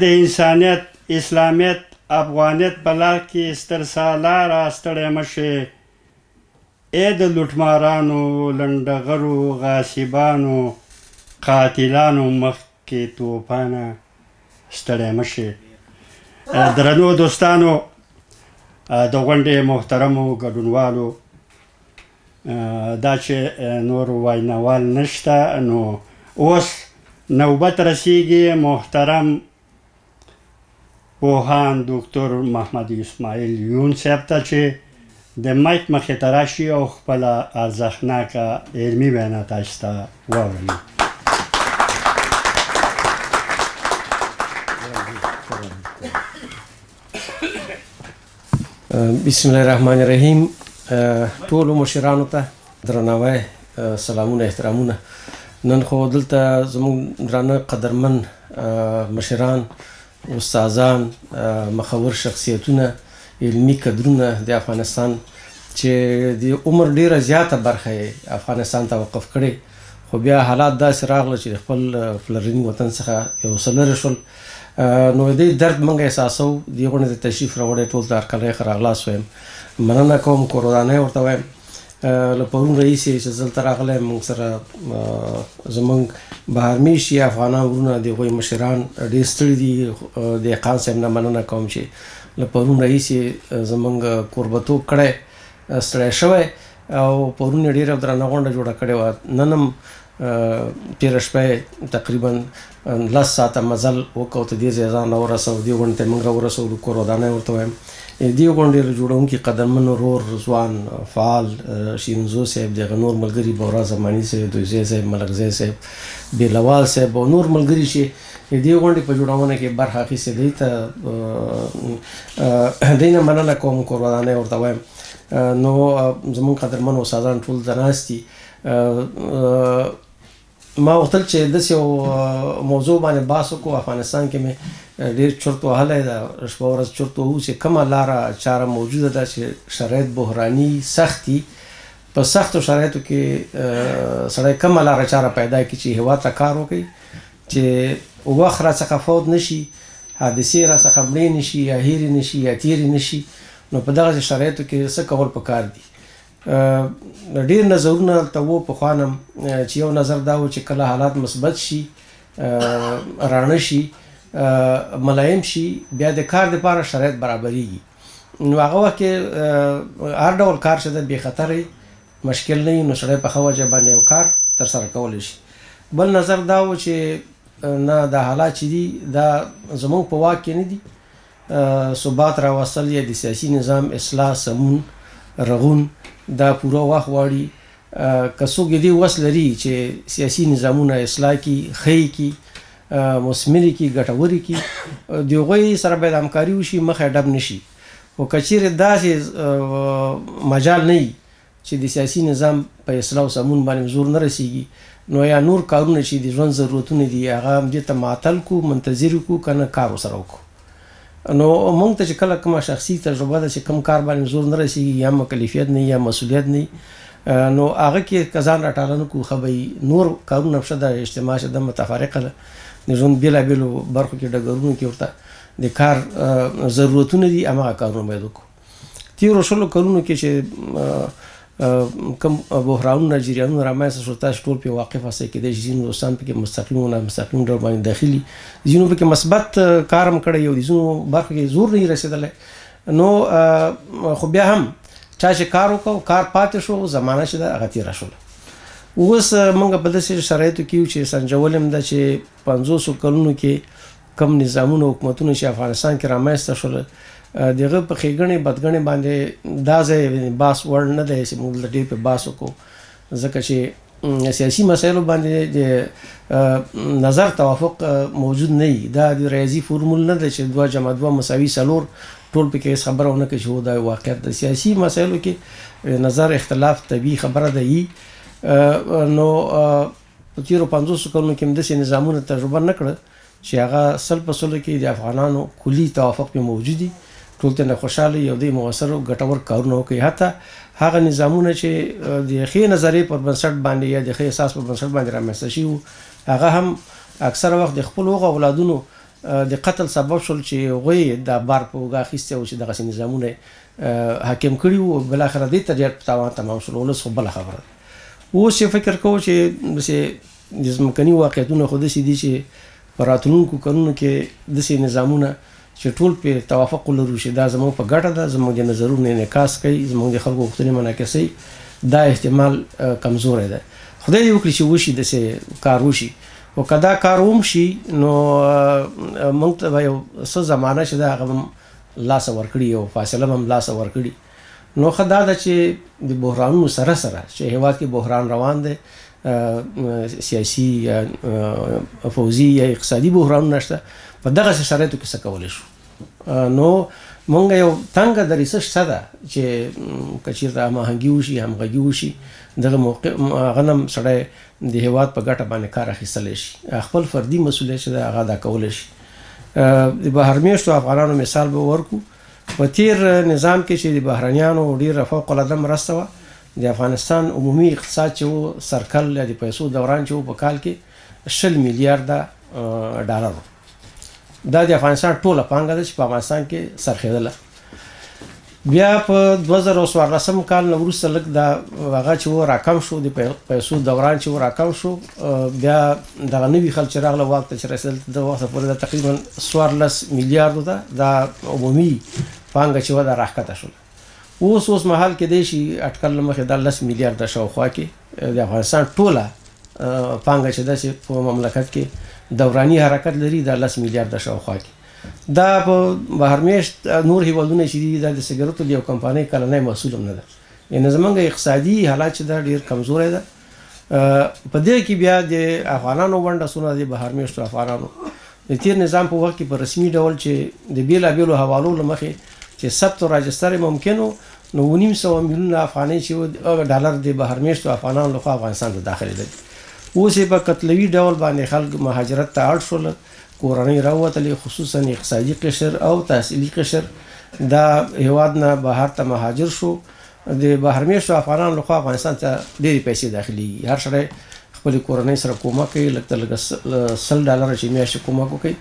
د انسانیت، اسلامیت، افغانیت په لار کې ستر سالاره ستړی مه شي. د لوټمارانو، لنډغرو، غاصبانو، قاتلانو مخکې توپانه ستړی مه شي. درنو دوستانو، د غونډې محترمو ګډونوالو، دا چې نور واینوال نشته، نو اوس نوبت رسیږي محترم پوهان دکتر محمد اسماعیل یون صاحب ته چې د مایک مخې ته راشي او خپله ارزښتناکه علمي وینا تاسو ته واوروي. بسم الله الرحمن الرحیم. ټولو مشرانو ته درناوی، سلامونه، احترامونه. نن خو دلته زموږ درانه قدرمن مشران، استادان، مخور شخصیتونه، علمي کدرونه د افغانستان چې د عمر ډیره زیاته برخه یې افغانستان ته وقف کړې، خو بیا حالات داسې راغله چې د خپل پلرني وطن څخه یو څه لرې شول. نو دې درد موږ احساسوو. دې غونډې ته تشریف راوړی ټول ته هرکلی ښه راغلاست وایم. مننه کوم، کورودانۍ ورته وایم. له پرون رئیس چې دلته راغلی، موږ سره زموږ بهرمیشي افغانان وروڼه، د هغوی مشران ډېر ستړي دي. دهقان صاحب نه مننه کوم چې له پرون رئیس زموږ کوربتوب کړی، ستړی شوی، او پرون یې ډېره درنه غونډه جوړه کړې وه. نن هم تېره شپه تقریبا 10 ساعته مزل وکړو، ته دې ځای ځان راورسوو. دې غونډې ته یې موږ راورسولو، کورودانۍ ورته وایم. دې غونډې جوړونکي قدرمن ورور ځوان فعال شیرینزو صاحب، دغه نور ملګري بورا زماني صاحب، دویزی صاحب، ملکزی صاحب، بیلوال صاحب او نور ملګري چې دې غونډې په جوړونه کې برخه اخیستې، دوی ته دوی نه مننه کوم، کورودانۍ ورته وایم. نو زموږ قدرمن استادان ټول ته ناست دي. ما غوښتل چې داسې یو موضوع باندې بحث وکړو. افغانستان کې مې ډېر چرت وهلی ده، شپه ورځ چرت وهو چې کومه لاره چاره موجوده ده چې شرایط بحراني سخت دي. په سختو شرایطو کې سړی کومه لاره چاره پیدا کړي چې هېواد ته کار وکړي، چې وخت راڅخه فوت نه شي، حادثې راڅخه مړې نه شي، یا هېرې نه شي، یا تېرې نه شي. نو په دغسې شرایطو کې څه کول پکار دي؟ ډېر نظرونه هلته وو پخوا نه، چې یو نظر دا و چې کله حالات مثبت شي، راڼه شي، ملایم شي، بیا د کار دپاره شرایط برابرېږي. نو هغه وخت کې هر ډول کار چې ده بې خطره مشکل نه وي، نو سړی په ښه وجه باندې یو کار ترسره کولی شي. بل نظر دا و چې نه، دا حالات چې دي دا زموږ په واک کې نه دي. ثبات راوستل یا د سیاسي نظام اصلاح، سمون، رغون، دا پوره وخت غواړي. که څوک د دې وس لري چې سیاسي نظامونه اصلاح کړي، ښه کړي، مثمرې کړي، ګټورې کړي، د هغوی سره باید همکاري وشي، مخه ډب نه شي. خو که چېرې داسې مجال نه وي چې د سیاسي نظام په اصلاح او سمون باندې زور نه رسېږي، نو یا نور کارونه چې د ژوند ضرورتونه دي هغه همدې ته معطل کړو، منتظر کړو، که نه کار ورسره وکړو. نو موږ ته چې کله کومه شخصي تجربه ده چې کوم کار باندې زور نه رسېږي، یا مکلفیت نه یا مسؤلیت نه، نو هغه کې که ځان راټاله نه کړو، ښه به نور کارونه ښه ده. اجتماع چې ده متفرقه ده، د ژوند بېلابېلو برخو کې، ډګرونو کې ورته د کار ضرورتونه دي، هماغه کارونه باید وکړو. تېرو 20 کلونو کې چې کوم بحرانونه، جریانونه رامنځته شول، تاسو ټول پرې واقف یاست. کېدای شي ځینو دوستان پکې مستقیم او نامستقیم ډول باندې داخلي، ځینو پکې مثبت کار هم کړی، او د ځینو برخو کې زور نه رسېدلی. نو خو بیا هم چا چې کار وکړو، کار پاتې شو، زمانه چې ده هغه تېره شوله. اوس موږ په داسې شرایطو کې یو چې سنجول هم ده چې 500 کلونو کې کم نظامونه، حکومتونه چې افغانستان کې رامنځته شول، د هغه په ښېګڼې بدګڼې باندې دا ځای بحث وړ نه دی چې موږ دلته ډېر پرې بحث وکړو، ځکه چې سیاسي مسایلو باندې د نظر توافق موجود نه وي. دا د ریاضي فورمول نه ده چې 2 + 2 = 4 ټول پکې هېڅ خبره ونه کړي چې دا واقعیت ده. سیاسي مسایلو کې نظر اختلاف طبیعي خبره ده وي. نو په تېرو 500 کلونو کې هم داسې نظامونه تجربه نه کړه چې هغه 100% کې د افغانانو کلي توافق پې موجود دي. ټول ته خوشاله یو دی موثر او ګټور کارونه کوي. حتی هغه نظامونه چې د ښې نظریې پر بنسټ باندې یا د ښې احساس پر بنسټ باندې رامنځته شي هغه هم اکثره وخت د خپل هغو اولادونو د قتل سبب شول چې هغوی د بار په اوږه اخیستی او چې دغسې نظامونه حاکم کړي وو. بلاخره دې ته ډېر تاوان تمام شول. ولس خو بله خبره ده. اوس چې فکر کوو چې داسې د ځمکني واقعیتونه خو داسې دي چې په راتلونکو کلونو کې داسې نظامونه چې ټول پرې توافق ولرو چې دا زموږ په ګټه ده، زموږ د نظرونو انعکاس کوي، زموږ د خلکو غوښتنې منعکسوي، دا احتمال کمزوری ده. خدای دې وکړي چې وشي داسې کار وشي. او که دا کار وشي نو موږ ته به یو څه زمانه چې ده هغه هم لاسه ورکړي او فاصله هم لاسه ورکړي. نو ښه دا ده چې د بحرانونو سره سره چې هېواد کې بحران روان دی، سیاسي یا فوزي یا اقتصادي بحرانونه شته، په دغسې شرایطو کې څه کولی شو؟ نو مونږ یو تنګه دریڅه شته ده چې که چېرته هماهنګي وشي، همغږي وشي، دغه موقع هغه نه هم سړی د هېواد په ګټه باندې کار اخیستلی شي. خپل فردي مسؤلیت چې ده هغه ادا کولی شي. د بهر میشتو افغانانو مثال به ورکو. په تیر نظام کې چې د بهرنیانو ډېره فوق العاده مرسته وه، د افغانستان عمومي اقتصاد چې و سرکل یا د پیسو دوران چې و په کال کې 20 میلیارده ډالر و. دا د افغانستان ټوله پانګه ده چې په افغانستان کې سرخېدله. بیا په 2014 کال نه وروسته لږ دا هغه چې و راکم شو، د پیسو دوران چې و راکم شو. بیا دغه نوي خلک چې راغله واک ته چې رسېدل د وخته پورې دا تقریبا 14 میلیاردو ده دا عمومي پانګه چې و دا راښکته شوله. اوس مهال کېدی شي اټکل له مخې دا 10 میلیارده شاوخوا کې د افغانستان ټوله پانګه چې ده چې په مملکت کې دوراني حرکت لري دا 10 میلیارده شاوخوا کې. دا په بهرمیشت نور هېوادونه چې دي دا د سګرټو د یو کمپانۍ کلنی محصول هم نه ده. یعنې زموږ اقتصادي حالات چې ده ډېر کمزوری ده. په دې کې بیا د افغانانو ونډه څومره د بهرمیشتو افغانانو د تیر نظام په وخت کې په رسمي ډول چې د بېلابېلو حوالو له مخې چې ثبت او راجستر ممکن و، نو 900 میلیونه افغانۍ چې ډالر د بهرمیشتو افغانانو لخوا افغانستان ته داخلېدل. اوس یې په قتلوي ډول باندې خلک مهاجرت ته اړ شول، کورنۍ راووتلې، خصوصا اقتصادي قشر او تحصیلي قشر دا هېواد نه بهر ته مهاجر شو. د بهرمیشتو افغانانو لخوا افغانستان ته ډېرې پیسې داخلېږي. هر سړی خپلې کورنۍ سره کومک کوي، لږ تر لږه $100 چې میاشتې کومک وکړي.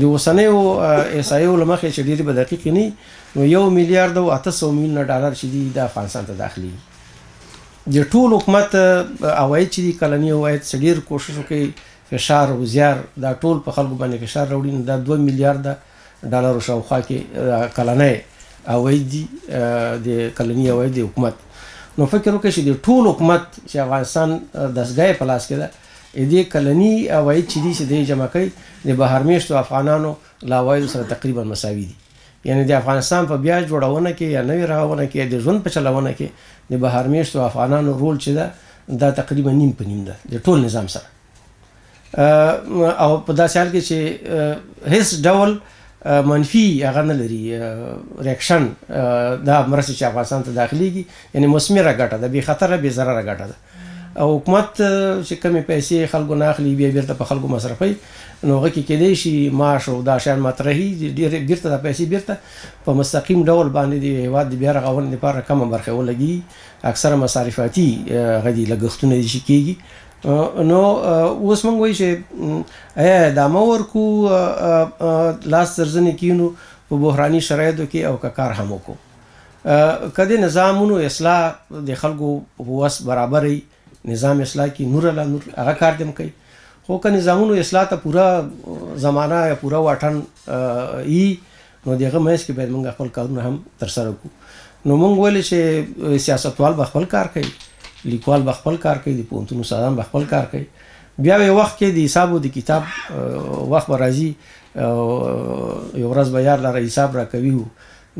د اوسنیو احصایو له مخې چې ډېرې به دقیقې نه وي، نو 1 میلیارد او 800 میلیونه ډالر چې دي د افغانستان ته داخلېږي. د ټول حکومت عواید چې دي کلني عواید څه ډېر کوشش وکړي فشار او زیار دا ټول په خلکو باندې فشار راوړي، نو دا 2 میلیارده ډالرو شاوخوا کې کلنی عواید دي د کلني عواید د حکومت. نو فکر وکړئ چې د ټول حکومت چې افغانستان دستګاه په لاس کې ده، دې کلني عواید چې دي چې دی جمع کوي د بهرمیشتو افغانانو له عوایدو سره تقریبا مساوي دي. یعنې د افغانستان په بیا جوړونه کې یا نوې رغونه کې د ژوند په چلونه کې د بهرمیشتو افغانانو رول چې ده دا تقریبا نیم په نیم ده د ټول نظام سره. او په داسې حال کې چې هیڅ ډول منفي هغه نه لري ریاکشن دا مرستې چې افغانستان ته داخلېږي، یعنې مثمره ګټه ده، بې خطره بې ضرره ګټه ده. او حکومت چې کمې پیسې خلکو نه اخلي بیا بیرته په خلکو مصرفوي، نو هغه کې کېدی شي معاش او دا شیان مطرحي ډېرې بیرته دا پیسې بیرته په مستقیم ډول باندې د هېواد د بیا رغونې لپاره کمه برخه ولګي. اکثره مصارفاتي هغه دي لګښتونه دي چې کېږي. نو اوس موږ وایو چې آیا دا مه ورکو لاس تر زنې کینو په بحراني شرایطو کې او که کار هم وکړو. که د نظامونو اصلاح د خلکو په وس برابري نظام اصلاح کی نور الله نور هغه کار دم کوي، خو که نظامونو اصلاح ته پوره زمانہ یا پوره واټن ای نو دغه مېس کې باید موږ خپل کارونه هم ترسره کړو. نو موږ ویل چې سیاستوال به خپل کار کوي، لیکوال به خپل کار کوي، د پوهنتون استادان به خپل کار کوي. بیا یو وخت کې د حساب او د کتاب وخت به راځي، یو ورځ به یار لاره حساب را کوي،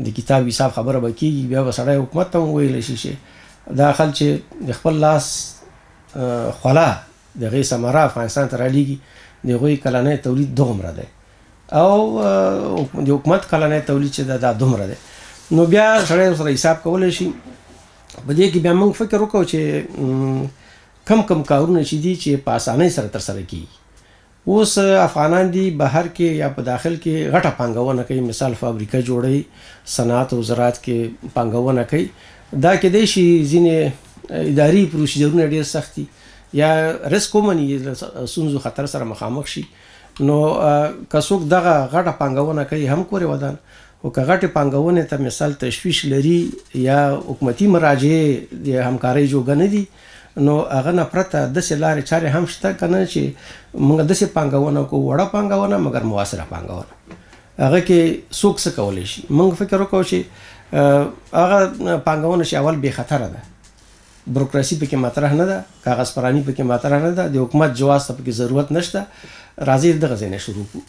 د کتاب حساب خبره به کېږي. بیا به سړی حکومت ته وویلی شي چې دا خلک چې د خپل لاس خوله د هغې ثمره افغانستان ته رالیږي د هغوی کلنی تولید دومره دی او د حکومت کلنی تولید چې دا دومره دی. نو بیا سړی سره حساب کولی شي. په دې کې بیا موږ فکر وکړو چې کم کارونه چې دي چې په اسانۍ سره ترسره کېږي. اوس افغانان دي بهر کې یا په داخل کې غټه پانګونه کوي، مثال فابریکه جوړوي، صنعت او زراعت کې پانګونه کوي. دا کېدای شي ځینې اداري پروسیجرونه ډېر سخت دي یا رسک ومني، ستونزو خطر سره مخامخ شي. نو که څوک دغه غټه پانګونه کوي هم کورې ودان، او که غټې پانګونې ته مثال تشویش لري یا حکومتي مراجعې د همکارۍ جوګه نه دي، نو هغه نه پرته داسې لارې چارې هم شته که نه چې موږ داسې پانګونه کوو، وړه پانګونه مګر موثره پانګونه. هغه کې څوک څه کولی شي؟ موږ فکر وکړو چې هغه پانګونه چې اول بې خطره ده، بروکراسي پکې مطرح نه ده، کاغذ پراني پکې مطرح نه ده، د حکومت جواز ته پکې ضرورت نشته، راځي دغه ځای نه شروع کړو.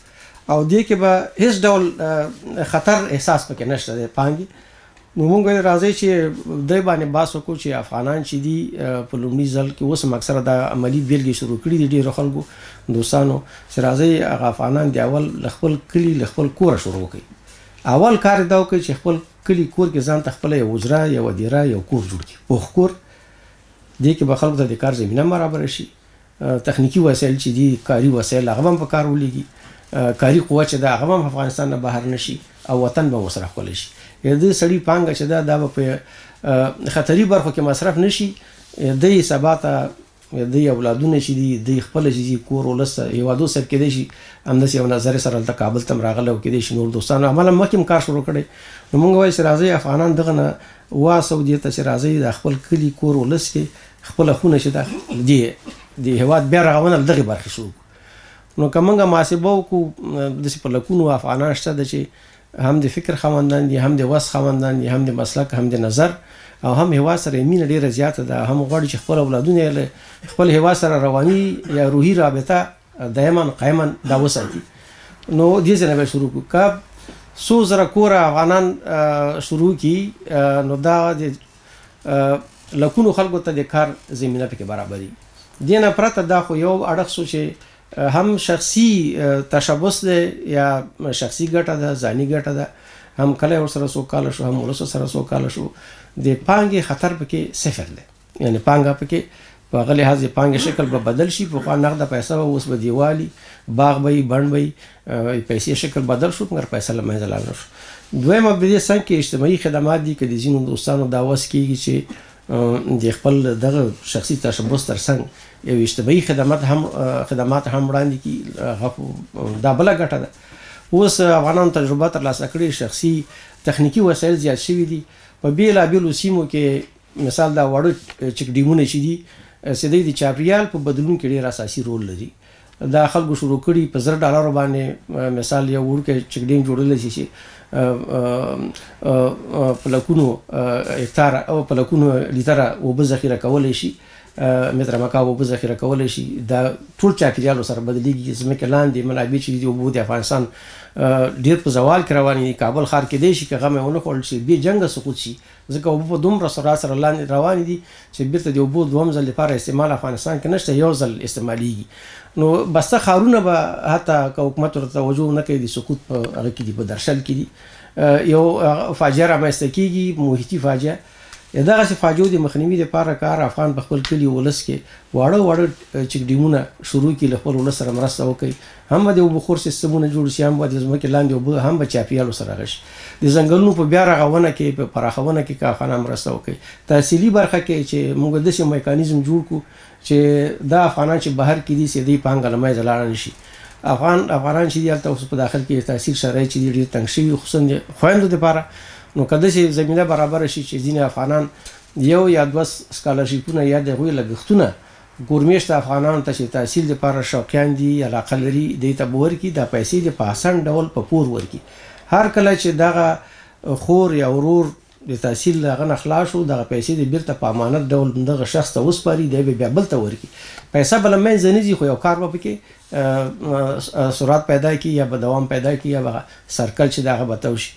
او دې کې به هیڅ ډول خطر احساس پکې نشته د پانګې. نو موږ راځي چې دای باندې باس وکړو چې افغانان چې دي په لومړي ځل کې اوس هم اکثره د عملي بیلګې شروع کړي دي ډېرو خلکو دوستانو چې راځي هغه افغانان د اول له خپل کلي له خپل کوره شروع کړي. اول کار دا وکړي چې خپل کلي کور کې ځان ته خپله یو حجره یو دیره یو کور جوړ کړي، پوخ کور. دې کې به خلکو ته د کار زمینه برابره شي، تخنیکي وسایل چې دي، کاري وسایل هغه هم په کار ولېږي، کاري قوه چې ده هغه هم افغانستان نه بهر نه شي او وطن به مصرف کولی شي. د سړي پانګه چې ده دا به په خطري برخو کې مصرف نه شي. دی سبا ته دی اولادونه چې دي دی خپله چې دي کور ولس هېوادو صاحب کېدای شي همداسې یو نظر سره هلته کابل ته هم راغلی او کېدای شي نور دوستانو عملا مخکې هم کار شروع کړی. نو موږ وایو چې راځئ افغانان دغه نه واسو دې ته چې راځئ د خپل کلي کور ولس کې خپله خونه چې ده د هېواد بیا رغونه له دغې برخې شروع کړو. نو که موږ محاسبه وکړو داسې په لکونو افغانان شته ده چې هم د فکر خاوندان دي، هم د وس خاوندان دي، هم د مسلک، هم د نظر، او هم هېواد سره مینه ډېره زیاته ده. هم غواړي چې خپل اولادونه یې له خپل هېواد سره رواني یا روحي رابطه دایما قایما دا وساتي. نو دې ځای نه به شروع کړو. که څو زره کوره افغانان شروع کړي نو دا د لکونو خلکو ته د کار زمینه پکې برابري. دې نه پرته دا خو یو اړخ شو چې هم شخصي تشبث دی یا شخصي ګټه ده، ځاني ګټه ده. هم کلی ورسره سوکاله شو، هم ولس سره سوکاله شو. د پانګې خطر پکې صفر دی، یعنې پانګه پکې په هغه لحاظ د پانګې شکل به بدل شي. پخوا نغده پیسه به، اوس به دیوالي، باغ به وي، بڼ به وي، پیسې شکل بدل شو مګر پیسه له منځه لاړه شو. دویمه په دې څنګ کې اجتماعي خدمات دي. که د ځینو دوستانو دا وس کېږي چې د خپل دغه شخصي تشبث تر څنګ یو اجتماعي خدمات هم وړاندې کړي، دا بله ګټه ده. اوس افغانانو تجربه ترلاسه کړې، شخصي تخنیکي وسایل زیات شوي دي په بېلابېلو سیمو کې. مثال دا واړه چک ډیمونه چې دي چې دوی د چاپېریال په بدلون کې ډېر اساسي رول لري. دا خلکو شروع کړي په $1,000 باندې مثال یو وړوکی چک ډیم جوړولی شي چې په لکونو هکتاره او په لکونو لیتره اوبه ذخیره کولی شي، متره مکعب اوبه ذخیره کولی شي. دا ټول چاپېریال سره بدلېږي. ځمکې لاندې منابع چې دي اوبو د افغانستان ډېر په زوال کې روان دي. کابل ښار کېدای شي که غم یې ونه خوړل شي بې جنګه سقوط شي، ځکه اوبه په دومره سرعت سره لاندې روانې دي چې بېرته د اوبو دوم ځل لپاره استعمال افغانستان کې نشته، یو ځل استعمالېږي. نو بسته ښارونه به حتی که حکومت ورته توجه نه کوي د سقوط په هغه کې دي، په درشل کې دي. یو فاجعه رامنځته کېږي، محیطي فاجعه. دغسې فاجعو د مخنیوي دپاره کار افغان په خپل کلي ولس کې واړه چک ډیمونه شروع کړي، له خپل ولس سره مرسته وکړي. هم به د اوبو خور سیستمونه جوړ شي، هم به د ځمکې لاندې اوبه، هم به چاپېریال سره رغه شي. د ځنګلونو په بیا رغونه کې، په پراخونه کې که افغانان مرسته وکړي. تحصیلي برخه کې چې موږ داسې میکانیزم جوړ کړو چې دا افغانان چې بهر کې دي سیدی پانګه له منځه لاړه نه شي. افغانان چې دي هلته اوس په داخل کې تحصیل شرایط چې دي ډېر تنګ شوي، خصوصا د خویندو دپاره. نو که داسې زمینه برابره شي چې ځینې افغانان یو یا دوه سکالرشیپونه یا د هغوی لګښتونه ګورمیشت افغانانو ته چې تحصیل دپاره شوقیان دي، علاقه لري، دوی ته به ورکړي. دا پیسې دې په اسان ډول په پور ورکړي. هر کله چې دغه خور یا ورور د تحصیل هغه نه خلاص شو، دغه پیسې دې بیرته په امانت ډول دغه شخص ته وسپاري، دی به بیا بل ته ورکړي. پیسه به له منځه نه ځي، خو یو کار به پکې سرعت پیدا کړي یا به دوام پیدا کړي یا به سرکل چې د هغه به تو شي.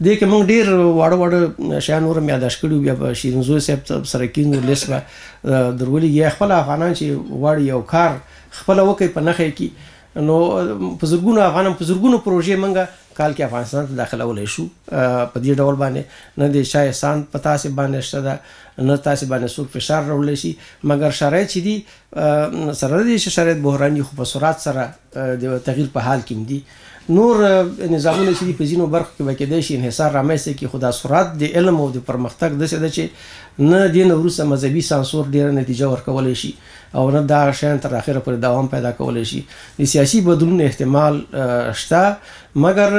دې کې موږ ډېر واړه شیان نور هم یاداښت کړي. بیا به شیرینزوی صاحب سره کېنو لیست به درولېږي. یا خپله افغانان چې غواړي یو کار خپله وکړي، په نښه یې کړي. نو په زرګونو افغانان په زرګونو پروژې موږ کال کې افغانستان ته داخلولی شو په دې ډول باندې نه د شاه احسان په تاسې باندې شته ده نه تاسې باندې څوک فشار راوړلی شي مګر شرایط چې دي سره دي چې شرایط بحراني خو په سرعت سره د تغییر په حال کې دي نور نظامونه چې دي په ځینو برخو کې به کېدای شي انحصار رامنځته کړي خو دا سرعت د علم او د پرمختګ داسې ده چې نه دې نه وروسته مذهبي سانسور ډېره نتیجه ورکولی شي او نه دا شیان تر اخره پورې دوام پیدا کولی شي د سیاسي بدلون احتمال شته مګر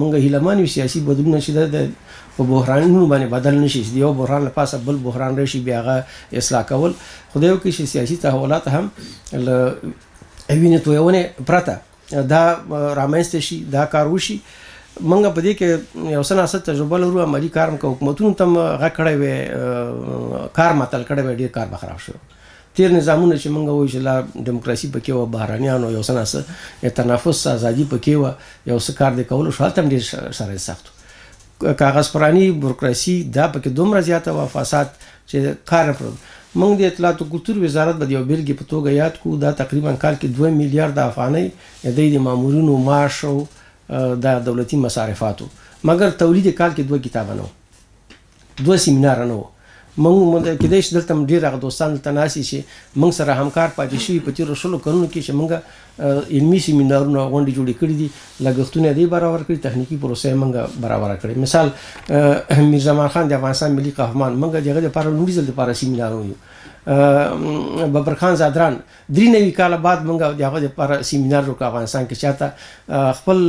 موږ هیلهمن یو سیاسي بدلون چې د په بحرانونو باندې بدل نشي د یو بحران له پاسه بل بحران راشي بیا هغه اصلاح کول خدای وکړي چې سیاسي تحولات هم له وینې تویونې پرته دا رامنځته شي دا کار وشي موږ په دې کې یو څه ناڅه تجربه لرو عملي کار هم کوو حکومتونو ته هم غږ کړی وی کار متل کړی وی ډېر کار به خراب شو تیر نظامونه چې موږ وایو چې لا ډیموکراسي پکې وه بهرانیانو یو څه ناڅه تنفس ازادي پکې وه یو څه کار دی کولو شو هلته هم ډېر شرایط سخت کاغذ پراني بروکراسي دا پکې دومره زیاته وه فساد چې کار نه پرد موږ د اطلاعات او کلتور وزارت به د یو بیلګې په توګه یاد کړو دا تقریبا کال کې 2 میلیارډ افغانۍ د مامورینو معاش او د دولتي مصارفاتو مګر تولید کال کې 2 کتابه نه و 2 سیمینار نه و موږ کېدای شي دلته ډېر هغه دوستان دلته ناستي چې موږ سره همکار پاتې شوي په تېرو 10 کلونو کې چې موږ علمي سیمینارونه غونډې جوړې کړي دي لګښتونه یې برابر کړي تخنیکي پروسه یې موږ برابره کړې مثال میرزمان خان د افغانستان ملي قهرمان موږ د هغه دپاره لومړي ځل دپاره سیمینار ویو ببر خان زادران 93 کاله بعد موږ د هغه دپاره سیمینار وکړو افغانستان کې چاته خپل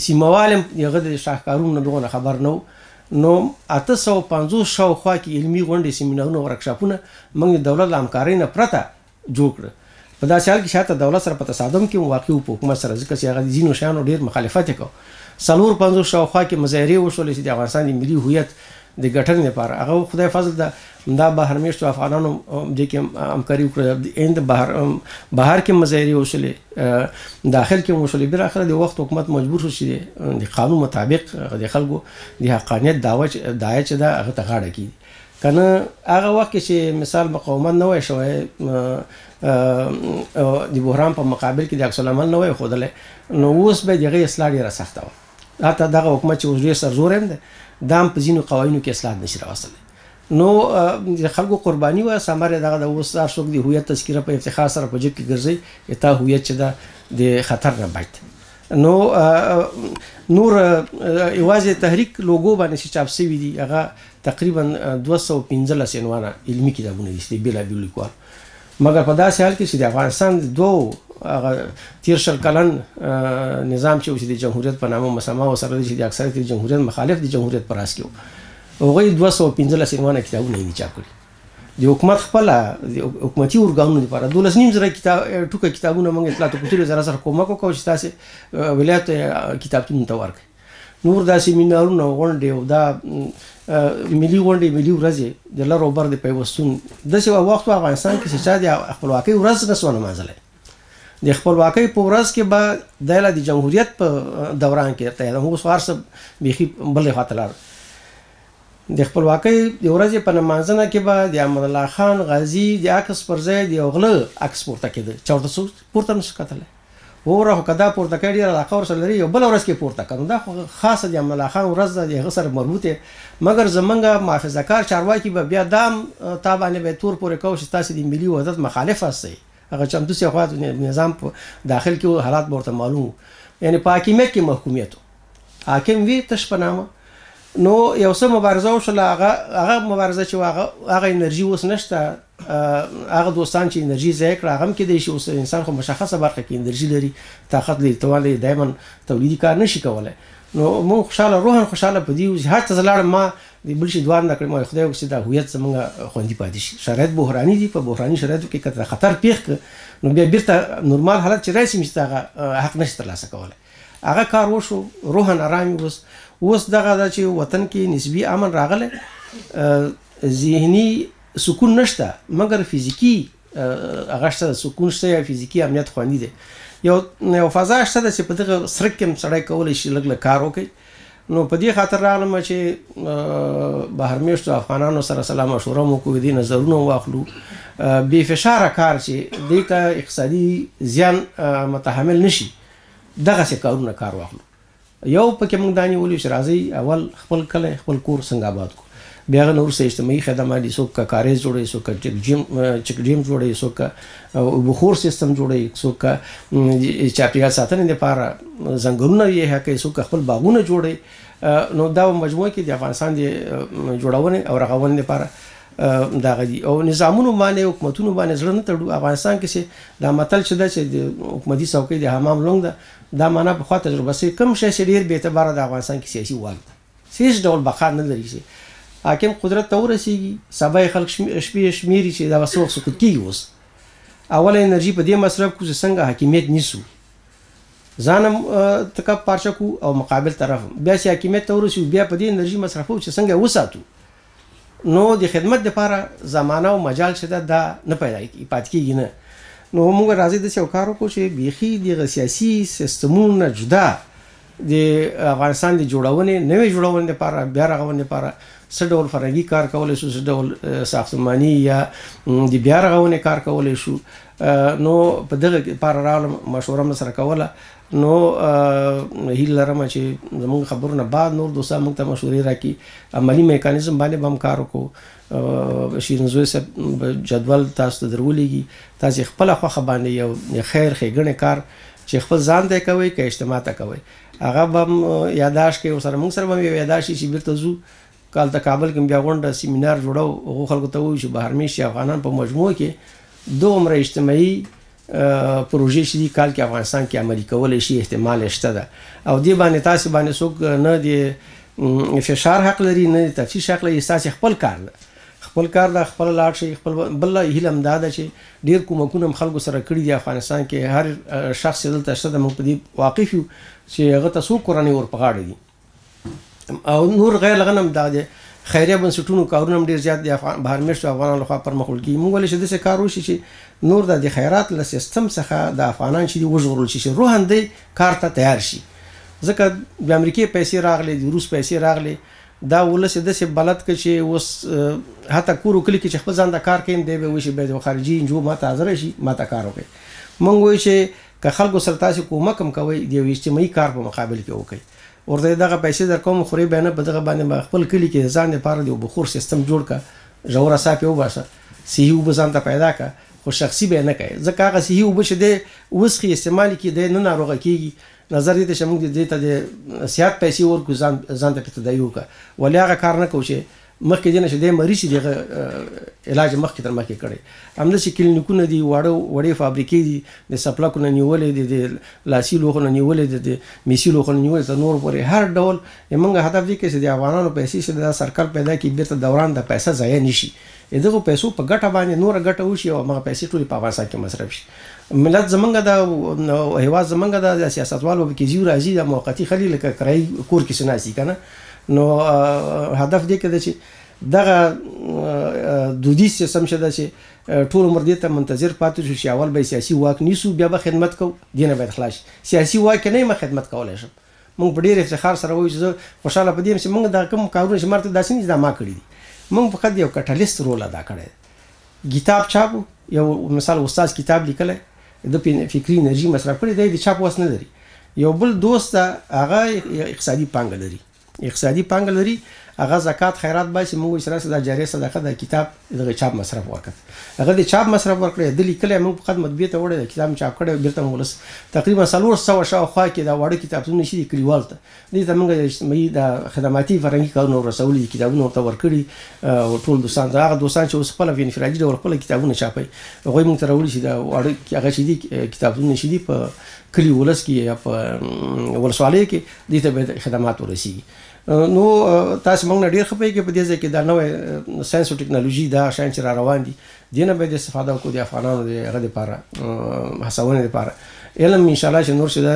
سیمهوال هم د هغه د شاهکارونو نه دغونه خبر نه نو 850 شاوخوا کې علمي غونډې سیمینارونه ورکشاپونه موږ د دولت له همکارۍ نه پرته جوړ کړه په داسې حال کې شاته دولت سره په تصادم کې واقع و په حکومت سره ځکه چې هغه د ځینو شیانو ډېر مخالفت یې کوه 450 شاوخوا کې مظاهرې وشولې چې د افغانستان د ملي هویت د ګټنې لپاره هغه خدای فضل ده دا بهر میشتو افغانانو دې کې همکاري وکړه اند بهر کې مظاهرې وشولې داخل کې وشولې بل اخر د وخت حکومت مجبور شو چې د قانون مطابق د خلکو د حقانیت دعوه چې دا هغه ته غاړه کړي کنه هغه وخت چې مثال مقاومت نه وای شوی د بحران په مقابل کې د عکس العمل نه وای ښودلی نو اوس به دغه اصلاح ډېره سخته وه حتی دغه حکومت چې اوس ډېر سرزوری هم دی دا هم په ځینو قوانینو کې اصلاحات نشي راوستلی نو د خلکو قرباني وه ثمر یې دغه د اوس هر څوک د هویت تذکره په افتخار سره په جیب کې ګرځوي تا هویت چې ده د خطر نه بچ نو نور یوازې تحریک لوګو باندې چې چاپ شوي دي هغه تقریبا 215 عنوانه علمي کتابونه دي چې بېلابېلو لیکوال مګر په داسې حال کې چې د افغانستان د دوو تیر شل کلن نظام چې اوس د جمهوریت په نامه مسمه وسره دي چې د اکثریت د جمهوریت مخالف د جمهوریت په راس کې وو هغوی 215 عنوانه کتابونه یې چاپ کړي د حکومت خپله د حکومتي ارګانونو لپاره 12.5 ټوکه کتابونه موږ اطلاعات او کلتور وزارت سره کومک وکړو چې تاسې ولایت کتابتون ته ورکړئ نور دا سیمینارونه غونډې او دا ملي غونډې ملي ورځې د لر او بر د پیوستون داسې وخت په افغانستان کې چې چا د خپلواکۍ ورځ نه سوه نمانځلی د خپلواکۍ په ورځ کې به دی له د جمهوریت په دوران کې ته یادوم اوس هر څه بیخي بلې خواته لاړ د خپلواکۍ د ورځې په نمانځنه کې به د احمد الله خان غازي د عکس پر ځای د یو غله عکس پورته کېده چا ورته څوک پورته نه شي کتلی وګوره خو که دا پورته کړی ډېره علاقه ورسره لري یو بله ورځ کې پورته کړه نو دا خو خاصه د احمد الله خان ورځ ده د هغه سره مربوط مګر زمونږ محافظه کار چارواکي به بیا دا هم تا باندې به تور پورې کوو چې تاسې د ملي وحدت مخالف هستئ هغه چمتو سي خوا نظام په داخل کې حالات به ورته معلوم یعنی په حاکمیت کې محکومیت حاکم وي تش په نامه نو یو څه مبارزه وشوله هغه مبارزه چې هغه انرژي اوس نشته هغه دوستان چې انرژي ضایع کړه هغه هم کېدای شي اوس انسان خو مشخصه برخه کې انرژي لري طاقت لري توان دایما تولیدي کار نشي کولی نو مونږ خوشحاله روحاً خوشحاله په دې هر څه زه لاړم ما د بل شي دعا نه کړم خدای وکړي چې دا هویت زموږ خوندي پاتې شي شرایط بحراني دي په بحراني شرایطو کې که خطر پیښ کړه نو بیا بیرته نورمال حالت چې راشي چې هغه حق نشي ترلاسه کولی هغه کار وشو روحاً ارام اوس دغه ده چې وطن کې نسبي امن راغلی ذهني سکون نشته مګر فزیکي هغه شته سکون شته یا فزیکي امنیت خوندي دی یو فضا شته ده چې په دغه سرک کې هم سړی کولی شي لږ لږ کار وکړي نو په دې خاطر راغلم چې بهر میشتو افغانانو سره سلا مشوره مو وکړو دې نظرونه واخلو بې فشاره کار چې دې ته اقتصادي زیان متحمل نشي دغسې کارونه کار واخلو. یو پکې موږ دا نیولي چې راځئ اول خپل کلی خپل کور څنګه آباد کړو، بیا هغه نه وروسته اجتماعي خدمات دي، څوک کاریز جوړوي، څوک چک ډیم جوړوي، څوک اوبخور سیستم جوړوي، څوک چاپېریال ساتنې دپاره ځنګلونه یې حق کوي، څوک خپل باغونه جوړوي. نو دا مجموعه کې د افغانستان د جوړونې او رغونې دپاره دغه دي. او نظامونو باندې حکومتونو باندې زړه نه تړو. افغانستان کې چې دا متل چې ده چې د حکومتي څوکۍ د حمام لونګ ده، دا معنا پخوا تجربه سوي کوم شی چې ډېر بې اعتباره د افغانستان کې سیاسي واک ده، هېڅ ډول بقا نه لري چې حاکم قدرت ته ورسېږي، سبا یې خلک شپې شمېري چې دا به څه وخت سقوط کېږي. اوس اوله انرژي په دې مصرف کړو چې څنګه حاکمیت نیسو، ځان هم تکب پارچه کړو او مقابل طرف بیا چې حاکمیت ته ورسېږو بیا په دې انرژي مصرفو چې څنګه یې وساتو. نو د خدمت دپاره زمانه او مجال چې ده دا نه پیدا پاتې کېږي نه. نو موږ راځئ داسې یو کار وکړو چې بیخي دغه سیاسي سیستمونو نه جدا د افغانستان د جوړونې نوې جوړونې دپاره بیا رغونې دپاره څه ډول فرهنګي کار کولی شو، څه ډول ساختماني یا د بیا رغونې کار کولی شو. نو په دغه لپاره راغلم، مشوره مې سره کوله. نو هیله لرم چې زموږ خبرونه بعد نور دوستان موږ ته مشورې راکړي، عملي میکانیزم باندې به هم کار وکړو. شیرین زوی صاحب جدول تاسو ته درولېږي، تاسې خپله خوښه باندې یو خیر ښېګڼې کار چې خپل ځان ته کوئ که اجتماع ته کوئ هغه به هم یاداشت کوي. ورسره موږ سره به هم یو یاداشت چې بیرته ځو کال ته کابل کې بیا غونډه سیمینار جوړو، هغو خلکو ته ووایو چې بهرمېشتي افغانان په مجموع کې دومره اجتماعي پروژې چې دي کال کې افغانستان کې عملي کولی شي، احتمال شته ده. او دې باندې تاسې باندې څوک نه د فشار حق لري نه د تفتیش حق لري، ستاسې خپل کار ده، خپل کار ده، خپل لاړ شئ. خپل بل هیله هم دا ده چې ډېر کومکونه هم خلکو سره کړي دي افغانستان کې، هر شخص چې دلته شته ده موږ په دې واقف یو چې هغه ته څو کورنۍ ور په غاړه دي. او نور غیر لغه هم دا د خیریه بنسټونو کارونه هم ډېر زیات د بهرمېشتو افغانانو لخوا پر مخ وړل کېږي. موږ ویلی چې داسې کار وشي چې نور د خیرات له سیستم څخه د افغانان چې دي وژغورل شي، چې روحاً دی کار ته تیار شي. ځکه د امریکې پیسې راغلې، د روس پیسې راغلې، دا ولس یې داسې بلد کړ چې اوس حتی کور و کلي کې چې خپل ځان ته کار کوي دی به وایي چې بیا د خارجي انجو ما ته حاضره شي ما ته کار وکړي. موږ وایو چې که خلکو سره تاسې کومک هم کوئ د یو اجتماعي کار په مقابل کې وکړئ، ورته دغه پیسې در کوم خوري به نه په دغه باندې خپل کلي کې ځان لپاره د بخور سیستم جوړ کړه، ژوره صاف یې وباسه، صحي اوبه ځان ته پیدا کړه، خو شخصي به نه کوي. ځکه هغه صحي اوبه چې دی وسخي استعمال کړي دی نه ناروغه کېږي. نظر دې ته چې موږ دې ته د صحت پیسې ورکړو ځان ته پې تداوي وکړه، ولې هغه کار نه کوو چې مخکې دې نه چې دی مریض چې دغه علاج مخکې تر مخکې کړی. همداسې کلینیکونه دي، وړې فابریکې دي، د سپلکو نه نیولې دي، د لاسي لوښو نه نیولې دي، د میسي لوښو نه نیولې تر نور پورې هر ډول موږ هدف دی چې د افغانانو پیسې چې دا سرکل پیدا کړي بیرته دوران د پیسه ضایع نه شي، دغه پیسو په ګټه باندې نوره ګټه وشي او هغه پیسې ټولې په افغانستان کې مصرف شي. ملت زمونږ ده، هېواد زمونږ ده، د سیاستوالو به کې ځي راځي د موقتي خلي لکه کرایي کور کې څه ناستي که نه. نو هدف دې کې ده چې دغه دودیز سیستم چې ده چې ټول عمر دې ته منتظر پاتې شو چې اول به سیاسي واک نیسو بیا به خدمت کوو، دې نه باید خلاص شي. سیاسي واک کې نه یم خدمت کولی شم. موږ په ډېر افتخار سره وایو چې زه خوشحاله په دې یم چې موږ دا کوم کارونه چې ما ته داسې نه دا ما کړي دي. موږ فقط یو کټلیست رول ادا کړی دی. کتاب چاپ یو مثال استاد کتاب لیکلی د فکري انرژي مصرف کړی دی، د چاپ وس نه لري. یو بل دوست هغه اقتصادي پانګه لري، هغه زکات خیرات باسي. موږ سره د جاریه صدقه د کتاب دغه چاپ مصرف ورکړ، هغه د چاپ مصرف ورکړی، د لیکلی موږ فقط مطبعې ته وړی، د کتاب چاپ کړی بیرته ولس تقریبا 400 شاوخوا کې دا واړه کتابتونونه شي د کلیوال ته دې ته موږ اجتماعي د خدماتي فرهنګي کارونه ورسولي، کتابونه ورته ورکړي. ټول دوستان هغه دوستان چې اوس خپله په انفرادي ډول خپله کتابونه چاپوي هغوی موږ ته راوړي چې دا واړه هغه چې دي کتابتونونه چې دي په کلي ولس کې یا په ولسوالیو کې دې ته باید خدمات ورسیږي. نو تاسو موږ نه ډېر ښه پوهېږئ په دې ځای کې دا نوی ساینس او ټکنالوژي دا شیان چې را روان دي دې نه باید استفاده وکړو د افغانانو د هغه دپاره هڅونې دپاره. علم انشاءالله چې نور چې دا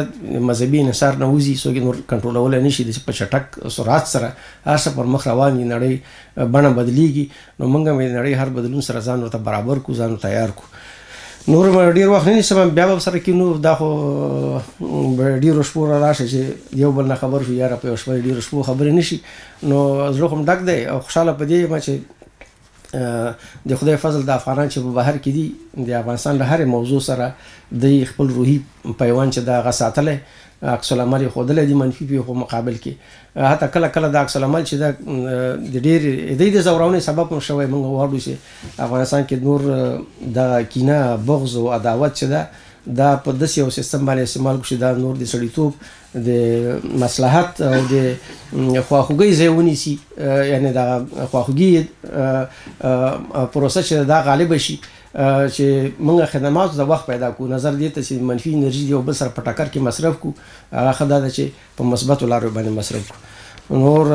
مذهبي انحصار نه وځي، څوک یې نور کنټرولولی نه شي، په چټک سرعت سره هر څه پر مخ روان دي، نړۍ بڼه بدلېږي. نو موږ هم د نړۍ هر بدلون سره ځان ورته برابر کړو، ځان تیار کړو. نور ډېر وخت نه نیسم، بیا به سره کې نو دا خو ډېرو شپو را راشه چې یو بل نه خبر شو، یاره په یو شپه ډېرو شپو خبرې نه شي. نو زړه خو م ډک دی او خوشحاله په دې یم چې د خدای فضل د افغانان چې په بهر کې دي د افغانستان له هرې موضوع سره د خپل روحي پیوند چې دا هغه ساتلی عکس العمل یې ښودلی دي منفي پیښو مقابل کې حتی کله کله د عکس العمل چې دا د ډېرې د ځورونې سبب هم شوی موږ وغواړو چې افغانستان کې نور د کینه بغض او عداوت چې ده دا په داسې یو سیستم باندې استعمال کړو چې دا نور د سړیتوب د مصلحت او د خواخوږۍ ځای ونیسي یعنې د خواخوږي پروسه چې دا غالبه شي چې موږ خدماتو ته وخت پیدا کړو نظر دې ته چې منفي انرژي یو بل سره په ټکر کې مصرف کړو هغه ښه دا ده چې په مثبتو لارو باندې مصرف کړو نور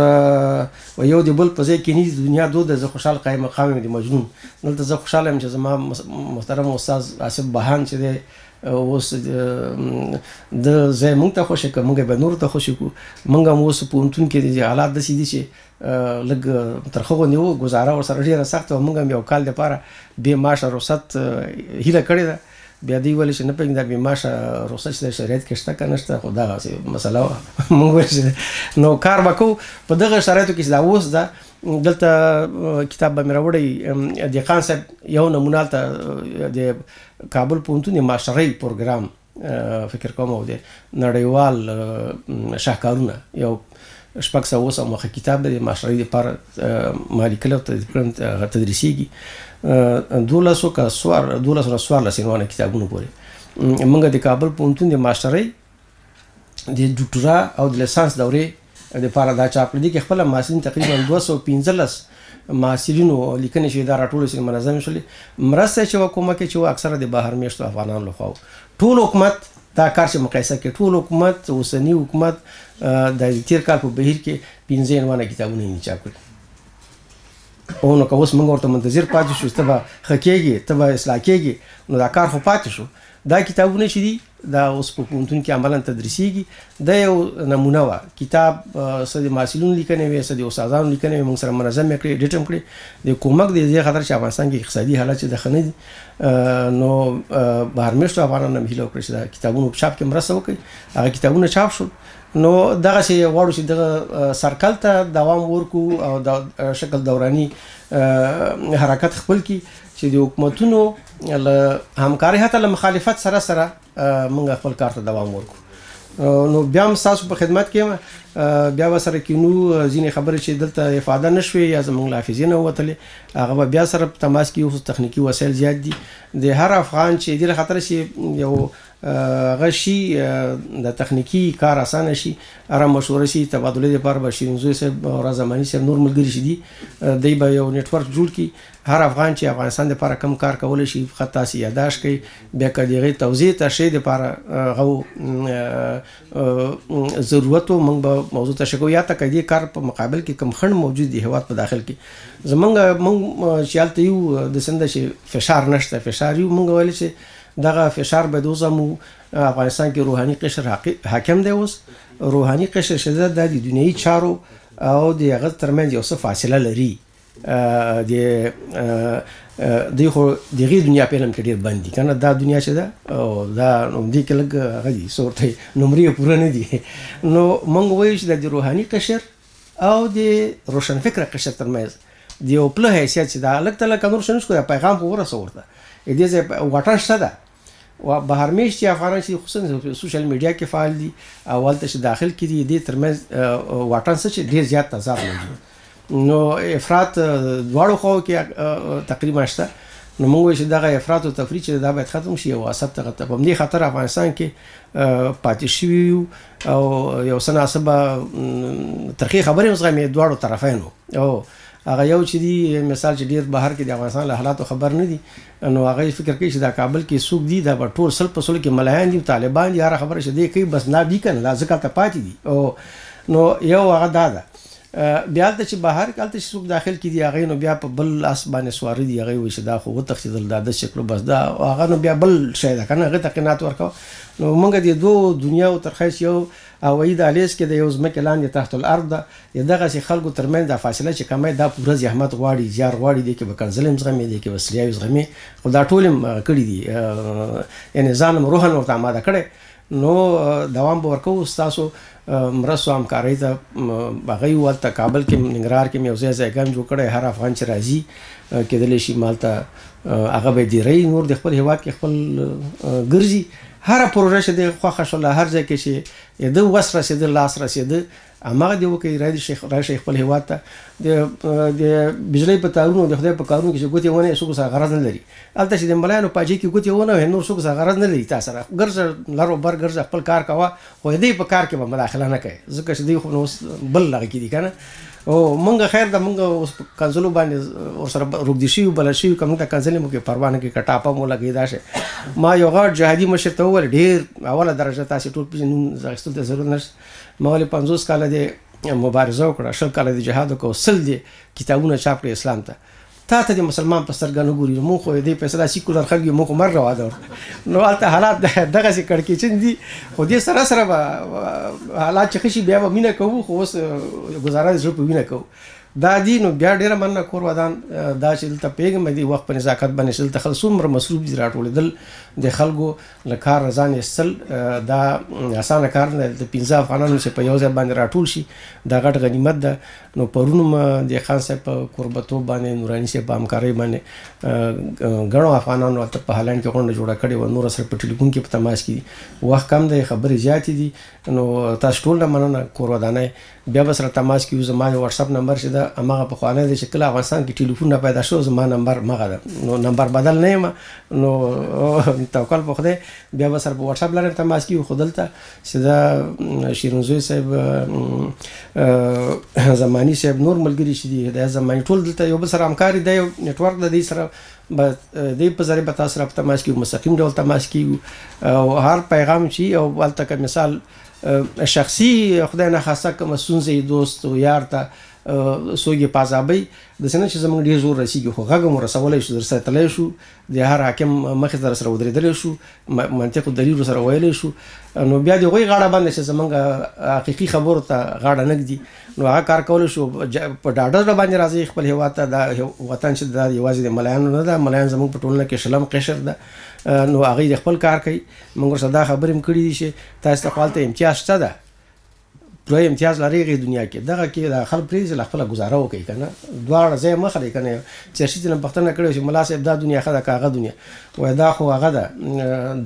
یو د بل په ځای کې نه دنیا دود زه خوشحال قایم مقام یم د مجنون دلته زه خوشحاله یم چې زما محترم استاد آصف بهان چې دی اوس د ځای موږ ته خوښه کړه موږ به نور ته خوښه کړو موږ هم اوس پوهنتون کې دي حالات داسې دي چې لږ ترخه غوندې و ګزاره ورسره ډېره سخته وه موږ هم یو کال دپاره بې معاشه رخصت هیله کړې ده بیا دوی ویل چې نه پوهېږم دا بې معاشه رخصت چې د شریعت کې شته که نه شته خو دغسې مسله وه موږ ویل چې نو کار به کوو په دغه شرایطو کې چې دا اوس ده دلته کتاب به مې راوړی دهقان صاحب یو نمونه هلته د کابل پوهنتون د ماسټرۍ پروګرام فکر کوم او د نړیوال شاهکارونه یو 600 مخه کتاب د ماسټرۍ دپاره ما لیکلی او تدریسیږي 1214 عنوانه کتابونو پورې موږ د کابل پوهنتون د ماسټرۍ د ډاکټرا او د لیسانس دورې دپاره دا چاپ کړي دي کې خپله محصلین تقریبا 215 محصلینو لیکنې چې دا راټولې چې منظمې شولې مرسته چې وکومه کې چې اکثره د بهر میشتو افغانانو لخوا ټول حکومت دا کار چې مقایسه کې ټول حکومت اوسني حکومت د تیر کال په بهیر کې 15 عنوانه کتابونه یې چاپ کړي او نو که اوس موږ ورته منتظر پاتې شو ته به ښه کېږي ته به اصلاح کېږي نو دا کار خو پاتې شو دا کتابونه چې دي دا اوس په پوهنتون کې عملا تدریسیږي دا یو نمونه وه کتاب څه د محصلینو لیکنې وې څه د استادانو لیکنې وې موږ سره منظم یې کړې ډیټ هم کړې د کومک د دې خاطر چې افغانستان کې اقتصادي حالت چې د ښه نه دي نو بهرمیشتو افغانانو هم هیله وکړه چې دا کتابونو په چاپ کې مرسته وکړي هغه کتابونه چاپ شول نو دغسې غواړو چې دغه سرکل ته دوام ورکړو او د شکل دوراني حرکت خپل کړي چې د حکومتونو له همکارۍ حتی له مخالفت سره سره موږ خپل کار ته دوام ورکړو نو بیا هم ستاسو په خدمت کې یم بیا به سره کینو ځینې خبرې چې دلته افاده نه شوې یا زموږ له حافظې نه ووتلې هغه به بیا سره په تماس کې اوس تخنیکي وسایل زیات دي د هر افغان چې دې له خاطره چې یو هغه شي د تخنیکي کار اسانه شي هره مشوره شي تبادلې دپاره به شیرینزوی صاحب او رازماني صاحب نور ملګري چې دي دوی به یو نیټورک جوړ کړي هر افغان چې افغانستان دپاره کم کار کولی شي فقط تاسې یاداشت کوي بیا که د هغې توضیح ته شی دپاره هغه ضرورت و موږ به موضوع تشریح کوو یا ته که دې کار په مقابل کې کم خنډ موجود دی هېواد په داخل کې موږ چې هلته یو داسې نه ده چې فشار نشته فشار یو موږ ویل چې دغه فشار باید وزمو افغانستان کې روحاني قشر حاکم دی اوس روحاني قشر چې ده دا د دنیایي چارو او د هغه ترمنځ یو څه فاصله لري دوی خو د هغې دنیا په علم کې ډېر بند دي که نه دا دنیا چې ده او دا همدې کې لږ هغه دي څه ورته نمرې پوره نه دي نو موږ وایو چې د روحاني قشر او د روشنفکره قشر ترمنځ د یو پله حیثیت چې دا هلک ته لکه نور شنوس کو دا پیغام خو ورسه ورته دې ځای واټن شته ده بهرمیشتي افغانان چې خصوصا سوشل میډیا کې فعال دي او هلته چې داخل کې دي دې ترمنځ واټن څه چې ډېر زیات تضاد موجود نو افراط دواړو خواو کې تقریبا شته نو موږ وایو چې دغه افراط او تفریط چې دا باید ختم شي او وسط ته په همدې خاطر افغانستان کې پاتې شوي یو او یو څه ناڅه ترخې خبرې هم زغمې دواړو طرفینو او هغه یو چې دی مثال چې ډېر بهر کې د افغانستان له حالاتو خبر نه دي نو هغه فکر کوي چې دا کابل کې څوک دي دا به ټول سل په سلو کې ملایان دي طالبان دي هره خبره چې دی کوي بس نه دي که نه دا ځکه ته پاتې دي او نو یو هغه دا ده بیا هلته چې بهر کې هلته چې څوک داخل کې دي هغې نو بیا په بل لاس باندې سواره دي هغې وایي چې دا خو وتښتېدل دا داسې کړو بس دا هغه نو بیا بل شی ده که نه هغې ته قناعت ورکوه نو موږ د دوو دنیاو ترخیص یو هوایي دهلیز کې د یو ځمکې لاندې تحت الارض ده د دغسې خلکو ترمنځ دا فاصله چې کمی دا پوره زحمت غواړي زیار غواړي دی کې به کنځل هم زغمي دی کې به سلیاوي زغمي خو دا ټول هم کړي دي یعنې ځان هم روحن ورته اماده کړی نو دوام به ورکوو ستاسو مرستو همکارۍ ته. هغوی هلته کابل کې ننګرهار کې مې یو ځای ځایګاه هم جوړ کړی. هر افغان چې راځي کېدلی شي مالته هغه به دیری نور د خپل هېواد کې خپل ګرځي. هره پروژه چې د خوښه شوله هر ځای کې چې د وس رسېده لاس رسېده هماغه دې وکړي. راشئ خپل هېواد ته. د بجلۍ په تارونو د خدای په کارونو کې چې ګوتې ونه څوک سره غرض نه لري. هلته چې د ملایانو پاجۍ کې ګوتې ونه وهې نور څوک سره غرض نه لري. تا سره ګرځه لر و بر ګرځه خپل کار کوه خو دوی په کار کې به مداخله نه کوي ځکه چې دوی خو نو اوس بل هغه کې دي که نه. او مونږ خیر ده مونږ اوس کنسلو باندې ورسره روږدي شوي بلد شوي که مونږ ته کنسل مو کې پروا نه کوي که ټاپه مو لګوي دا شی. ما یو غټ جهادي مشر ته وویل ډېر اوله درجه تاسې ټول نوم اخیستلو ته ضرورت نشته. ما ولې 50 کاله د مبارزه وکړه 20 کاله د جهاد وکړه 100 د کتابونه چاپ کړي اسلام ته. تا ته د مسلمان په سترګه نه ګوري. مونږ خو دې فیصله سیکولر خلک یو مونږ مر روا ده نو هلته حالات دغسې کړکېچن دي خو دې سره سره به حالات چې ښه شي بیا به مینه کوو خو اوس ګزاره د زړه په وینه کوو. دا دي نو بیا ډېره مننه کور ودان دا چې دلته پوهېږم د وخت په نزاکت باندې چې دلته خلک څومره مصروف دي راټولېدل د خلکو له کار نه ځان ایستل دا اسانه کار نه د 15 افغانانو چې په یو ځای باندې راټول شي دا غټ غنیمت ده. نو پرون د خان صاحب په قربتوب باندې نوراني صاحب په همکارۍ باندې ګڼو افغانانو هلته په هالند کې غونډه جوړه کړې وه. نور سره په ټلیفون کې په تماس کې دي. وخت کم دی خبرې زیاتې دي نو تاسو ټول نه مننه کور ودانۍ. بیا به سره تماس کیو. زما د واتساپ نمبر چې ده هماغه پخوانی دی چې کله افغانستان کې ټلیفون نه پیدا شو زما نمبر مغه ده نو نمبر بدل نه یم نو توکل په خدای. بیا به سره په واتساپ لرم تماس کیو. خو دلته چې دا شیرینزوی صاحب زماني صاحب نور ملګري چې دي د زماني ټول دلته یو بل سره همکاري دی. یو نیټورک د دې سره دې په ذریعه به تاسو سره په تماس کیو مستقیم ډول تماس کیو. او هر پیغام چې او هلته که مثال شخصي خدای نه خاصه کومه ستونزه دوست او یار ته څوک یې په عذابوي داسې نه چې زموږ ډېر زور رسېږي خو غږ مو رسولی شو درسره تللی شو د هر حاکم مخې ته رسره ودرېدلی شو منطق و دلیل ورسره ویلی شو. نو بیا د هغوی غاړه باندې چې زموږ حقیقي خبرو ته غاړه نه ږدي نو هغه کار کولی شو په ډاډه زړه باندې راځي خپل هېواد ته. دا وطن چې دا یوازې د ملایانو نه ده. ملایان زموږ په ټولنه کې شلم قشر ده نو هغوی د خپل کار کوي. موږ ورسره دا خبرې هم کړي دي چې تاسو ته خو هلته امتیاز شته ده دوی امتیاز لري هغې دنیا کې دغه کې د خلک پرېږدي چې خپله ګزاره وکړي که نه دواړه ځای مه خلئ که نه. چرسي ته نه پوښتنه کړې چې ملا صاحب دا دنیا ښه ده که هغه دنیا وایي دا خو هغه ده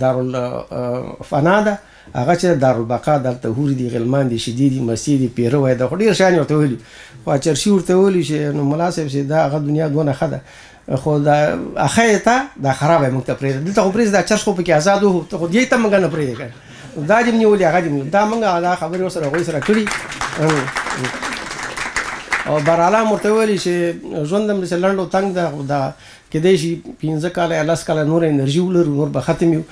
دارالفنا ده هغه چې دارالبقا دلته حورې دي غلمان دي شیدې دي مستې دي پیره وایي دا خو ډېر شیان ورته ویلي خو چرسي ورته ویلي چې نو ملا صاحب چې دا هغه دنیا دونه ښه ده خو دا اخی ته دا خرابه یې موږ ته پرېږده دلته خو پرېږده دا چرس خو پکې آزاد و خو دې ته موږ نه پرېږدې که دا دې نیولي هغه دې نیولي دا موږ دا خبرې ورسره هغوی سره کړي. او برعلا ورته ویلي چې ژوند هم داسې لنډ او تنګ ده خو دا کېدای شي 15 کاله یا 10 کاله نور انرژي ولرو نور به ختم یو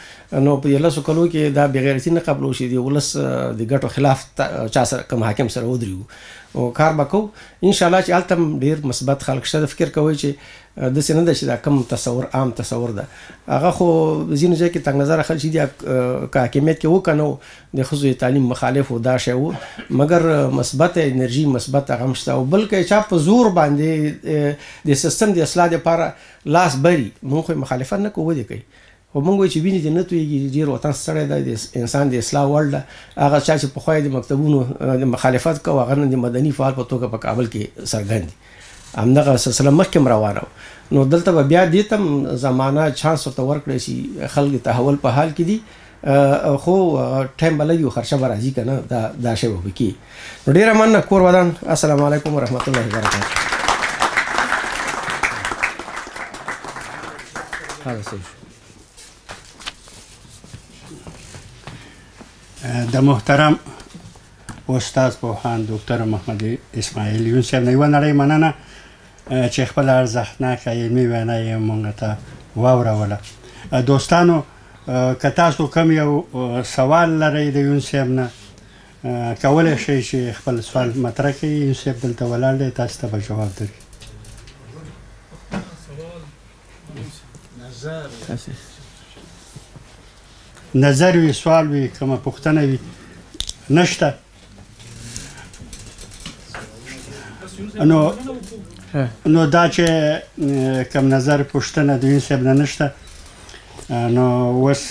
نو په 10 کالو کې دا بېغیرتي نه قبلو شي د ولس د ګټو خلاف چا سره کوم حاکم سره ودرېږو او کار به کوو انشاءالله چې هلته هم ډېر مثبت خلک شته. فکر کوئ چې داسې نه ده چې دا کم تصور عام تصور ده هغه خو ځینو ځای کې تنګ نظره خلک چې دي که حاکمیت کې و که نه و د ښځو تعلیم مخالف و دا شی و مګر مثبت انرژي مثبت هغه هم شته. او بلکې چا په زور باندې د سیستم د اصلاح دپاره لاس بري مونږ خو مخالفت نه کوو ودې کوي خو مونږ وایو چې وینې دې نه تویېږي ډېر وطن ستړی دی د انسان د اصلاح وړ ده. هغه چا چې پخوا یې د مکتبونو د مخالفت کوو هغه نن د مدني فعال په توګه په کابل کې څرګند دي. همدغه سلسله مخکې هم روانه وه نو دلته به بیا دې ته هم زمانه چانس ورته ورکړی شي. خلک د تحول په حال کې دي خو ټایم به لږ خرچه به راځي که نه دا شی به کېږي. نو ډېره مننه کور ودان. السلام علیکم ورحمت الله وبرکاتو. د محترم استاد پوهاند دکتر محمد اسماعیل یون صاحب نه یوه نړۍ مننه چې خپله ارزښتناکه علمي وینا یې موږ ته واوروله. دوستانو که تاسو کوم یو سوال لرئ د یون صاحب نه کولی شئ چې خپل سوال مطرح کړئ. یون صاحب دلته ولاړ دی تاسو ته به جواب درکړي. نظر وي سوال وي کومه پوښتنه وي نشته نو دا چې کوم نظر پوښتنه د یون صاحب نه نشته نو اوس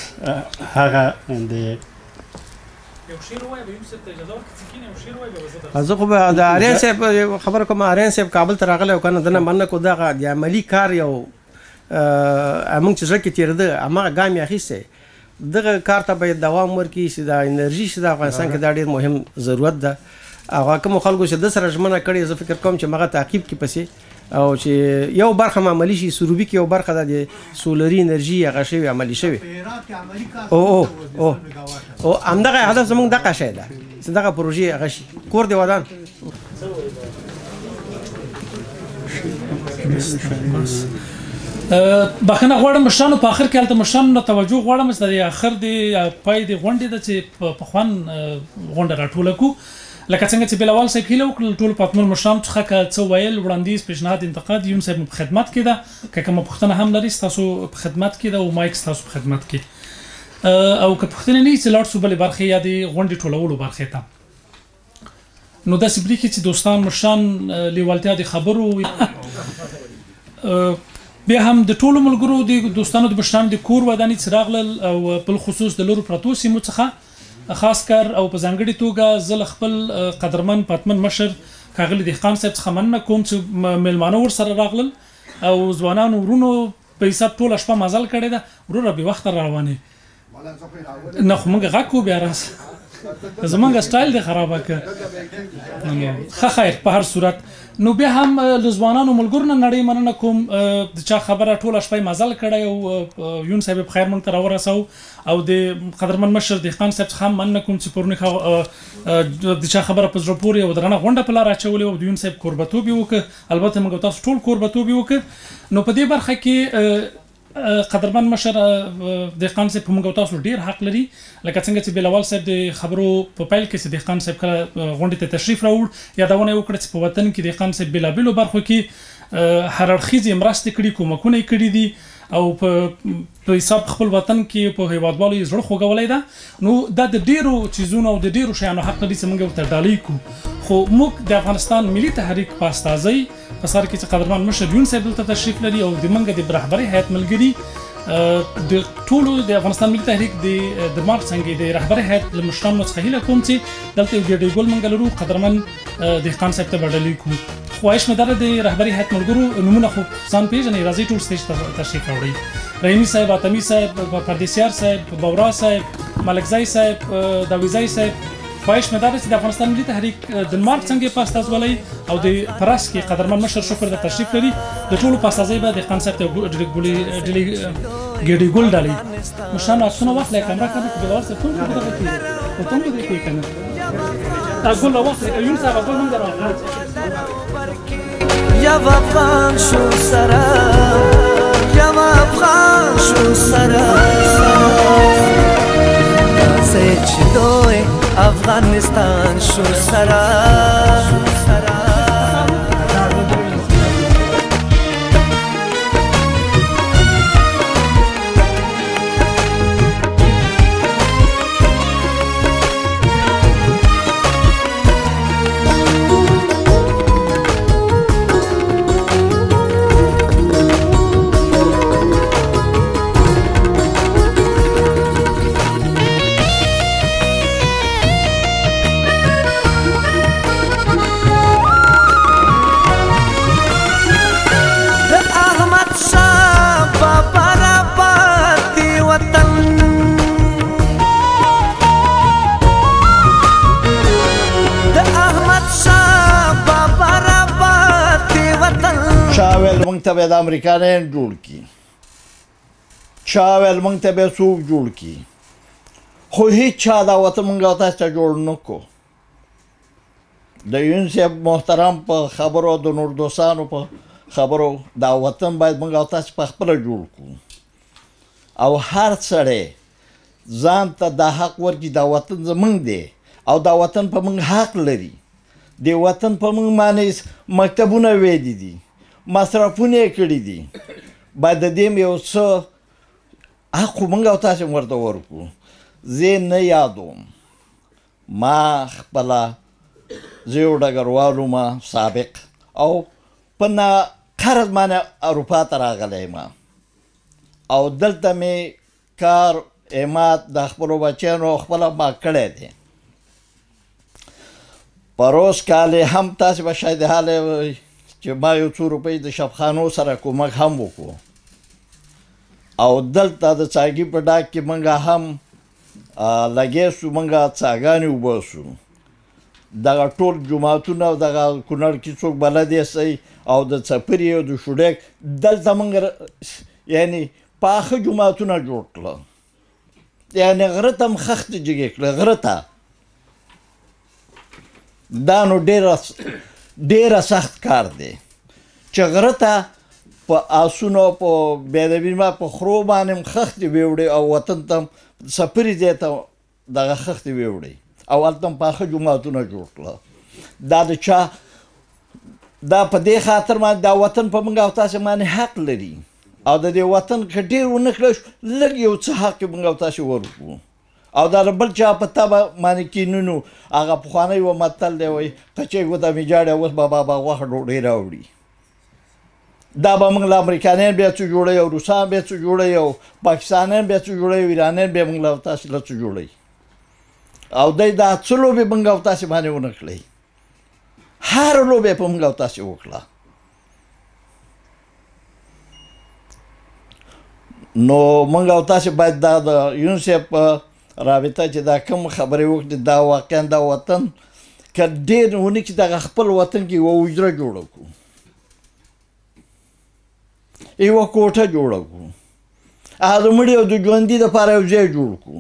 هغه د زه خو به د آریان صاحب خبره کوم. آریان صاحب کابل ته راغلی او که نه دنه مننه کو دغه د عملي کار یو موږ چې زړه کې تېرېده هماغه ګام یې اخیستی. دغه کار ته باید دوام ورکړي چې دا انرژي چې د افغانستان کې دا ډېر مهم ضرورت ده. هغه کومو خلکو چې د سره ژمنه کړې زه فکر کوم چې هغه تعقیب کړي پسې او چې یو برخه عملي شي. سروبي کې یو برخه د سولري انرژي هغه شوی عملي شوی او همدغه هدف زموږ دغه شی ده چې دغه پروژې هغه شي. کور دې ودان بخښنه غواړم مشرانو په آخر کې هلته مشرانو نه توجه غواړم چې د آخر د پای د غونډې ده چې پخوان غونډه راټوله کړو. لکه څنګه چې بېلوال صاحب هیله وکړل ټولو پاتمن مشرانو څخه که څه ویل وړاندیز پیشنهاد انتقاد یون صاحب په خدمت کې ده. که کومه پوښتنه هم لري ستاسو په خدمت کې ده او مایک ستاسو په خدمت کې او که پوښتنې نه وي چې لاړ شو بلې برخې یا د غونډې ټولولو برخې ته. نو داسې برېښي چې دوستان مشران لیوالتیا د خبرو بیا هم د ټولو ملګرو د دوستانو د مشرانو د کور ودانې چې راغلل او بالخصوص د لرو پرتو سیمو څخه خاص کر او په ځانګړې توګه زه له خپل قدرمن پاتمن مشر ښاغلي دهقان صاحب څخه مننه کوم چې میلمانه ورسره راغلل او ځوانانو ورونو په حساب ټوله شپه مزل کړی ده. وروره بې وخته را روانې نه خو موږ غږ کوو بیا راس زمونږ سټایل دی خرابه که ښه خیر په هر صورت. نو بیا هم له ځوانانو ملګرو نه نړۍ مننه کوم د چا خبره ټوله شپه مزل کړی او یون صاحب په خیر موږ ته راورسو او د قدرمن مشر دهقان صاحب څخه هم مننه کوم چې پرونی د چا خبره په زړه پورې او درنه غونډه په لار اچولې او د یون صاحب کوربتوب یې وکړ. البته موږ تاسو ټول کوربتوب یې وکړ. نو په دې برخه کې قدرمن مشر دهقان صاحب په موږ تاسو ډیر حق لري. لکه څنګه چې بېلوال صاحب د خبرو په پیل کې چې دهقان صاحب کله غونډې ته تشریف راوړ یادونه یې وکړه چې په وطن کې دهقان صاحب بېلابېلو برخو کې هر اړخیزې مرستې کړي کومکونه یې کړي دي او په حساب خپل وطن کې په هیوادوالو یې زړه خوږولی ده. نو دا د ډیرو چیزونو او د ډیرو شیانو حق لري چې موږ ورته ډالۍ کړو. خو موږ د افغانستان ملي تحریک په استازۍ په سر کې چې قدرمن مشر یون صاحب دلته تشریف لري او د موږ د رهبرۍ هیئت ملګري د ټولو د افغانستان ملي تحریک د مارچ څنګه د رهبرۍ هیئت له مشرانو څخه هیله کوم چې دلته یو ګېډۍ ګل موږ لرو قدرمن دهقان صاحب ته به ډالۍ کړو. خواهش مې داره د رهبرۍ هیئت ملګرو نومونه خو ځان پېژنئ راځئ ټول سټیج ته تشریف راوړئ. رحیمي صاحب، اتمی صاحب، پردیسیار صاحب، بورا صاحب، ملکزی صاحب، داویزی صاحب. خواهش مې داره چې د افغانستان ملي تحریک د مارچ څنګه په استازولۍ او د پرس کې قدرمن مشر شکر د تشریف لري د ټولو په استازۍ به دهقان صاحب ته ګېډۍ ګل ډالۍ. مشرانو عکسونه واخلئ کامره کوي که بېلوال صاحب ټول دغه کوي خو ته هم به دې کوي که نه دا ګل راواخلئ یون صاحب ګل هم درواخلئ. یو افغان شو سره یو افغان شو سره داسې چې دوی افغانستان شو سره مونږ ته به د امریکایان جوړ کړي چا ویل مونږ ته به څوک جوړ کړي خو هیڅ چا دا وطن مونږ او تاسو ته جوړ نه کړو. د یون صاحب محترم په خبرو د نور دوستانو په خبرو دا وطن باید مونږ او تاسو په خپله جوړ کړو او هر سړی ځان ته دا حق ورکړي دا وطن زمونږ دی او دا وطن په مونږ حق لري. د وطن په مونږ باندې مکتبونه ویلي دي مصرفونه یې کړي دي باید د دې یو څه حق خو موږ او تاسې ورته ورکړو. زه نه یادوم ما خپله زه یو ډګروال وم سابق او په قرض باندې اروپا ته راغلی یم او دلته مې کار امات د خپلو بچیانو خپله ما کړی دی پروس کال هم تاسې به شاید حاله وئ چې ما یو څو روپۍ د شبخانو سره کومک هم وکړو او دلته د څاګي په ډاګ کې موږ هم لګې سو موږ څاګانې وباسو دغه ټول جوماتونه او دغه کونړ کې څوک بلد یې او د څپرې او د شوډک دلته موږ یعنې پاخه جوماتونه جوړ کړه یعنې غره ته هم خښتې جګې کړه غره ته دا نو ډېره سخت کار دی چې غره ته په آسونو په بېادبي ما په خرو باندې هم خښتې ویوړې او وطن ته سفرې ځای ته دغه خښتې ویوړې او هلته هم پاخه جوماتونه جوړ کړه دا د چا دا په دې خاطر باندې دا وطن په موږ او تاسې باندې حق لري او د دې وطن که ډېر ونه کړی شو لږ یو څه حق یې موږ او تاسې ورکړو او دا د بل چا په تبه باندې کینونو هغه پخوانی یو متل دی وایي قچۍ ګوته مې جاړی اوس به بابا غوښه ډوډۍ راوړي دا به موږ له امریکانیان بیا څه جوړوي او روسان بیا څه جوړوي او پاکستانیان بیا څه جوړوي او ایرانیان بیا موږ له تاسې له څه جوړوي او دی دا څه لوبې موږ او تاسې باندې ونه کړئ هره لوبه په موږ او تاسې وکړه نو موږ او تاسې باید دا د یونیسیف په رابطه چې دا کوم خبرې وکړي دا واقعا دا وطن که ډېر ونه کړي دغه خپل وطن کې یوه حجره جوړه کړو یوه کوټه جوړه کړو هغه د مړي او د ژوندي دپاره یو ځای جوړ کړو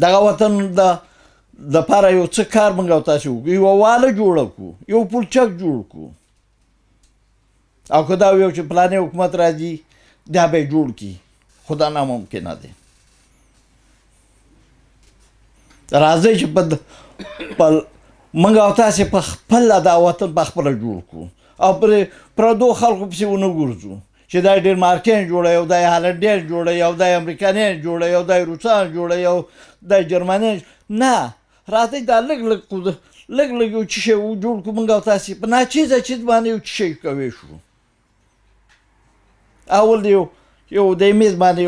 دغه وطن دپاره یو څه کار موږ او تاسې وکړو یوه واله جوړه کړو یو پلچک جوړ کړو او که دا ویو چې پلانې حکومت راځي دا به یې جوړ کړي خو دا ناممکنه دی راځئ چې په موږ او تاسې په خپله دا وطن په خپله جوړ کړو او پردو خلکو پسې ونه ګرځو چې دا ډنمارکیان جوړوي او دا یې هالنډیان جوړوي او دا یې امریکانیان جوړوي او دا یې روسان جوړوي او دا یې جرمنیان نه راځئ دا لږ لږ یو څه شی جوړ کړو موږ او تاسې په ناچیزه چیز باندې یو څه شی کوی شو اول یو د میز باندې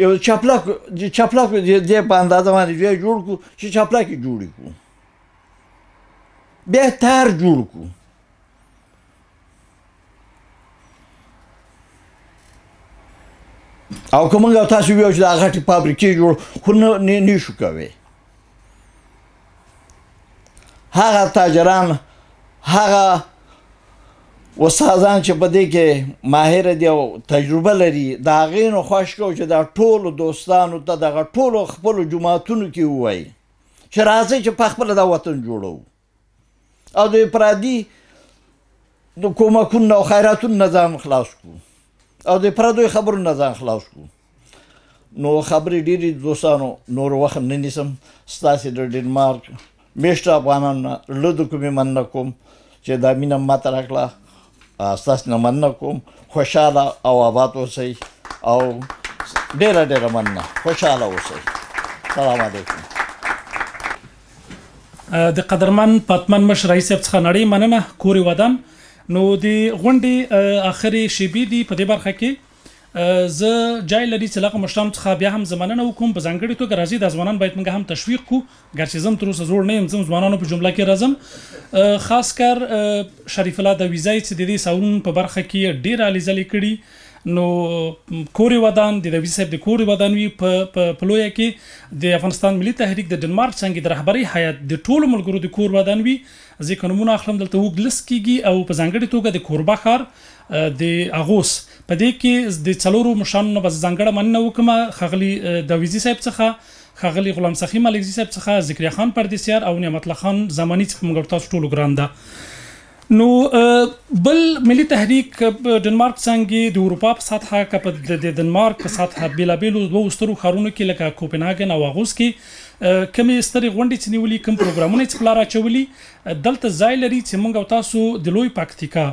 یو چپلاک دې په اندازه باندې ځای جوړ کړو چې چپلاک یې جوړې کړو بیا تار جوړ کړو او که موږ او تاسې ویو چې دا غټې فابریکې جوړ خو نه شو کوی هغه تاجران هغه استادان چې په دې کې ماهر دي او تجربه لري د هغې نه خوښ کوو چې دا ټولو دوستانو ته دغه ټولو خپلو جوماتونو کې ووایي چې راځئ چې په خپله دا وطن جوړوو او د پردي د کومکونو او خیراتونو نه ځان خلاص کړو او د پردیو خبرو نه ځان خلاص کړو نو خبرې ډېرې دوستانو نور وخت نه نیسم ستاسې د ډنمارک میشته افغانانو نه زړه د کومې مننه کوم چې دا مینه ماته راکړه ستاسې نه مننه کوم خوشحاله او آباد اوسئ او ډېره مننه خوشحاله اوسئ سلام علیکم د قدرمن پتمن مشر رئیس صاحب څخه نړۍ مننه کورې ودان نو د غونډې آخري شیبې دي په دې برخه کې زه جای لري چې له مشرانو څخه بیا هم زه مننه وکړم په ځانګړې توګه راځي دا ځوانان باید موږ هم تشویق کړو ګرچې زه هم تر اوسه زوړ نه یم زه ځوانانو په جمله کې راځم خاص کر شریف الله دویزی چې د دې ساون په برخه کې ډېره هلې ځلې کړي نو کورې ودان د دویزي صاحب د کورې ودان وي په لویه کې د افغانستان ملي تحریک د ډنمارک څنګه د رهبرۍ هیات د ټولو ملګرو د کور ودان وي ځکه نومونه اخلم دلته اوږد لست کېږي او په ځانګړې توګه د کوربه ښار د اغوس په دې کې د څلورو مشرانو نه به ځانګړه مننه وکړم ښاغلي دویزي صاحب څخه ښاغلي غلام سخي ملکزي صاحب څخه ذکریا خان پردیسیار او نعمت الله خان زماني څخه موږ تاسو ټولو ګران ده نو بل ملي تحریک ډنمارک څنګه د اروپا په سطحه که په د ډنمارک په سطحه بیلابیلو دوو سترو ښارونو کې لکه کوپنهاګن او اغوس کې کمې سترې غونډې چې نیولي کوم پروګرامونه چې په لاره اچولي دلته ځای لري چې موږ او تاسو د لوی پکتیکا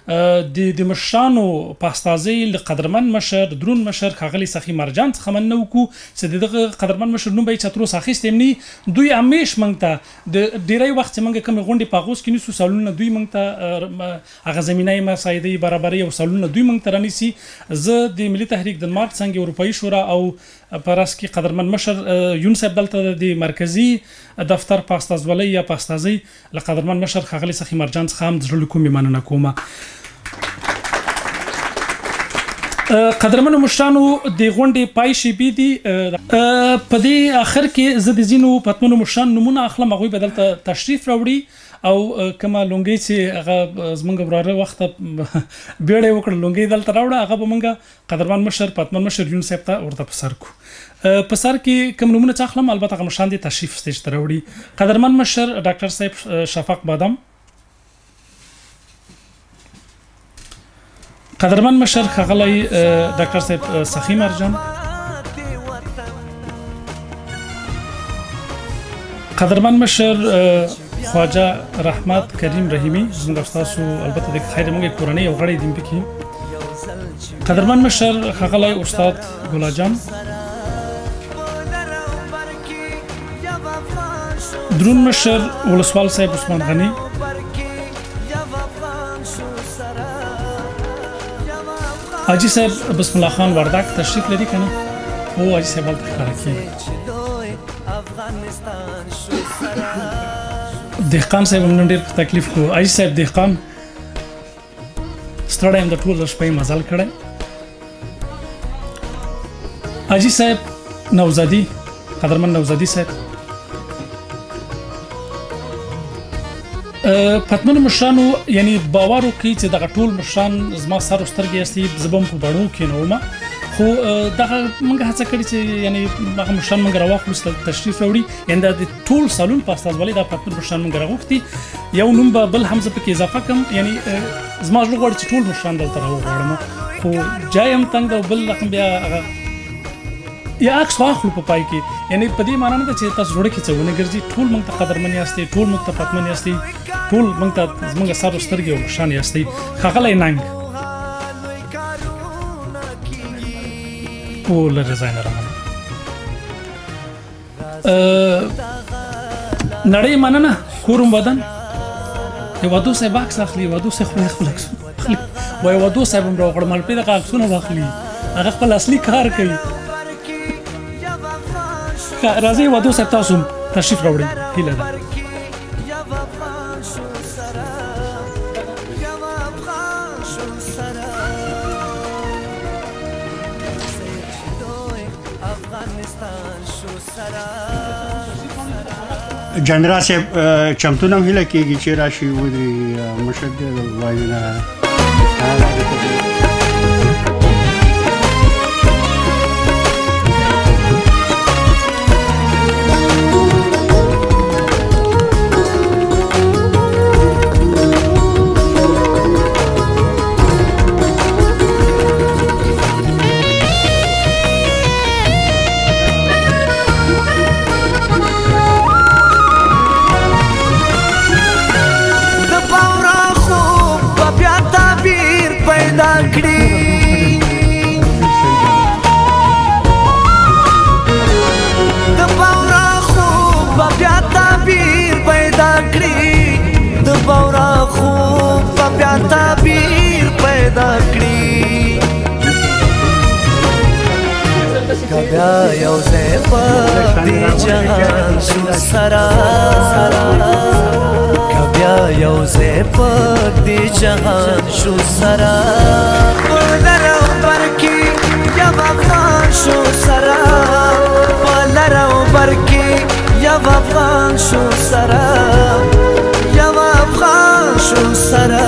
د مشرانو په استازۍ له قدرمن مشر درون مشر ښاغلي سخي مرجان څخه مننه وکړو چې دغه قدرمن مشر نوم به یې چا تر اوسه اخیستی هم نه دوی همیش موږ ته د ډېری وخت چې موږ کومې غونډې په اغوس کې نیسو سالونه دوی موږ ته هغه زمینه مساعدې برابرۍ او سالونه دوی موږ ته رانیسي زه د ملي تحریک ډنمارک څنګه اروپایي شورا او په راس کې قدرمن مشر یون صاحب دلته د مرکزی دفتر په استازولۍ یا په استازۍ له قدرمن مشر ښاغلي سخي مرجان څخه هم د زړه له کومې مننه کومه. قدرمنو مشرانو د غونډې پای شیبې دي. په دې اخر کې زه د ځینو پتمنو مشرانو نومونه اخلم، هغوی به دلته تشریف راوړي او کومه لونګۍ چې هغه زموږ وراره وخته بیړه یې وکړه لونګۍ دلته راوړه، هغه به موږ قدرمن مشر پتمن مشر یون صاحب ته ورته په سر کړو. په سر کې کوم نومونه چې اخلم البته هغه مشران دي تشریف سټیج ته راوړي. قدرمن مشر ډاکټر صاحب شفاق بادام، قدرمن مشر ښاغلی ډاکټر صاحب سخي مرجان، قدرمن مشر خواجه رحمت کریم رحیمی، زموږ ستاسو البته د خیر موږ کورنۍ یو غړی دي پکې. قدرمن مشر ښاغلی استاد ګلا جان، درون مشر ولسوال صاحب عثمان غنی، حاجی صاحب بسم الله خان وردک تشریف لري کنه؟ او حاجی صاحب ولته ښکاره کیږي. دهقان صاحب هم نن ډېر په تکلیف کو. حاجی صاحب دهقان ستړی یم د ټوله شپې مزل کړی. حاجی صاحب نوزادي، قدرمن نوزادي صاحب، پتمنو مشرانو یعنی باور وکړئ چې دغه ټول مشران زما سر او سترګې اصلي زه به هم په بڼو کېنومه، خو دغه موږ هڅه کړې چې یعنی هغه مشران موږ راواخلو تشریف راوړي، یعنی د ټول سالون په استازولۍ دا پتمن مشران موږ راغوښتي. یو نوم به بل هم زه پکې اضافه کړم، یعنی زما زړه غواړي چې ټول مشران دلته راوغواړم، خو جای هم تنګ ده او بل رقم بیا هغه یا عکس واخلو په پای کې، یعنی په دې معنی نه ده چې تاسو زړه کې څه ونه ګرځي، ټول موږ ته قدرمن یاستئ، ټول موږ ته پتمن یاستئ، ټول موږ ته زموږ سر او سترګې او مشران یاستئ. ښاغلی ننګ او له رضای نه راغلی. نړۍ مننه، کورم ودان هېوادو صاحب عکس اخلي، هېوادو صاحب خدای خپل عکسونه اخلي، وایي هېوادو صاحب هم راوغواړم الپې دغه عکسونه به اخلي، هغه خپل اصلي کار کوي. راځئ هېوادو صاحب تاسو هم تشریف راوړئ، هیله ده. جنرال صاحب چمتو هم هیله کېږي چې راشي ودرېږي مشر دی وایي نه بیا یو ځای په دې جهان شو سره، که بیا یو ځای په دې جهان شو سره، په لر او بر کې یو افغان شو سره، په لر او بر کې یو افغان شو سره، یو افغان شو سره.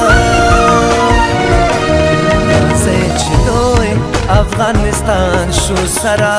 افغانستان شو سره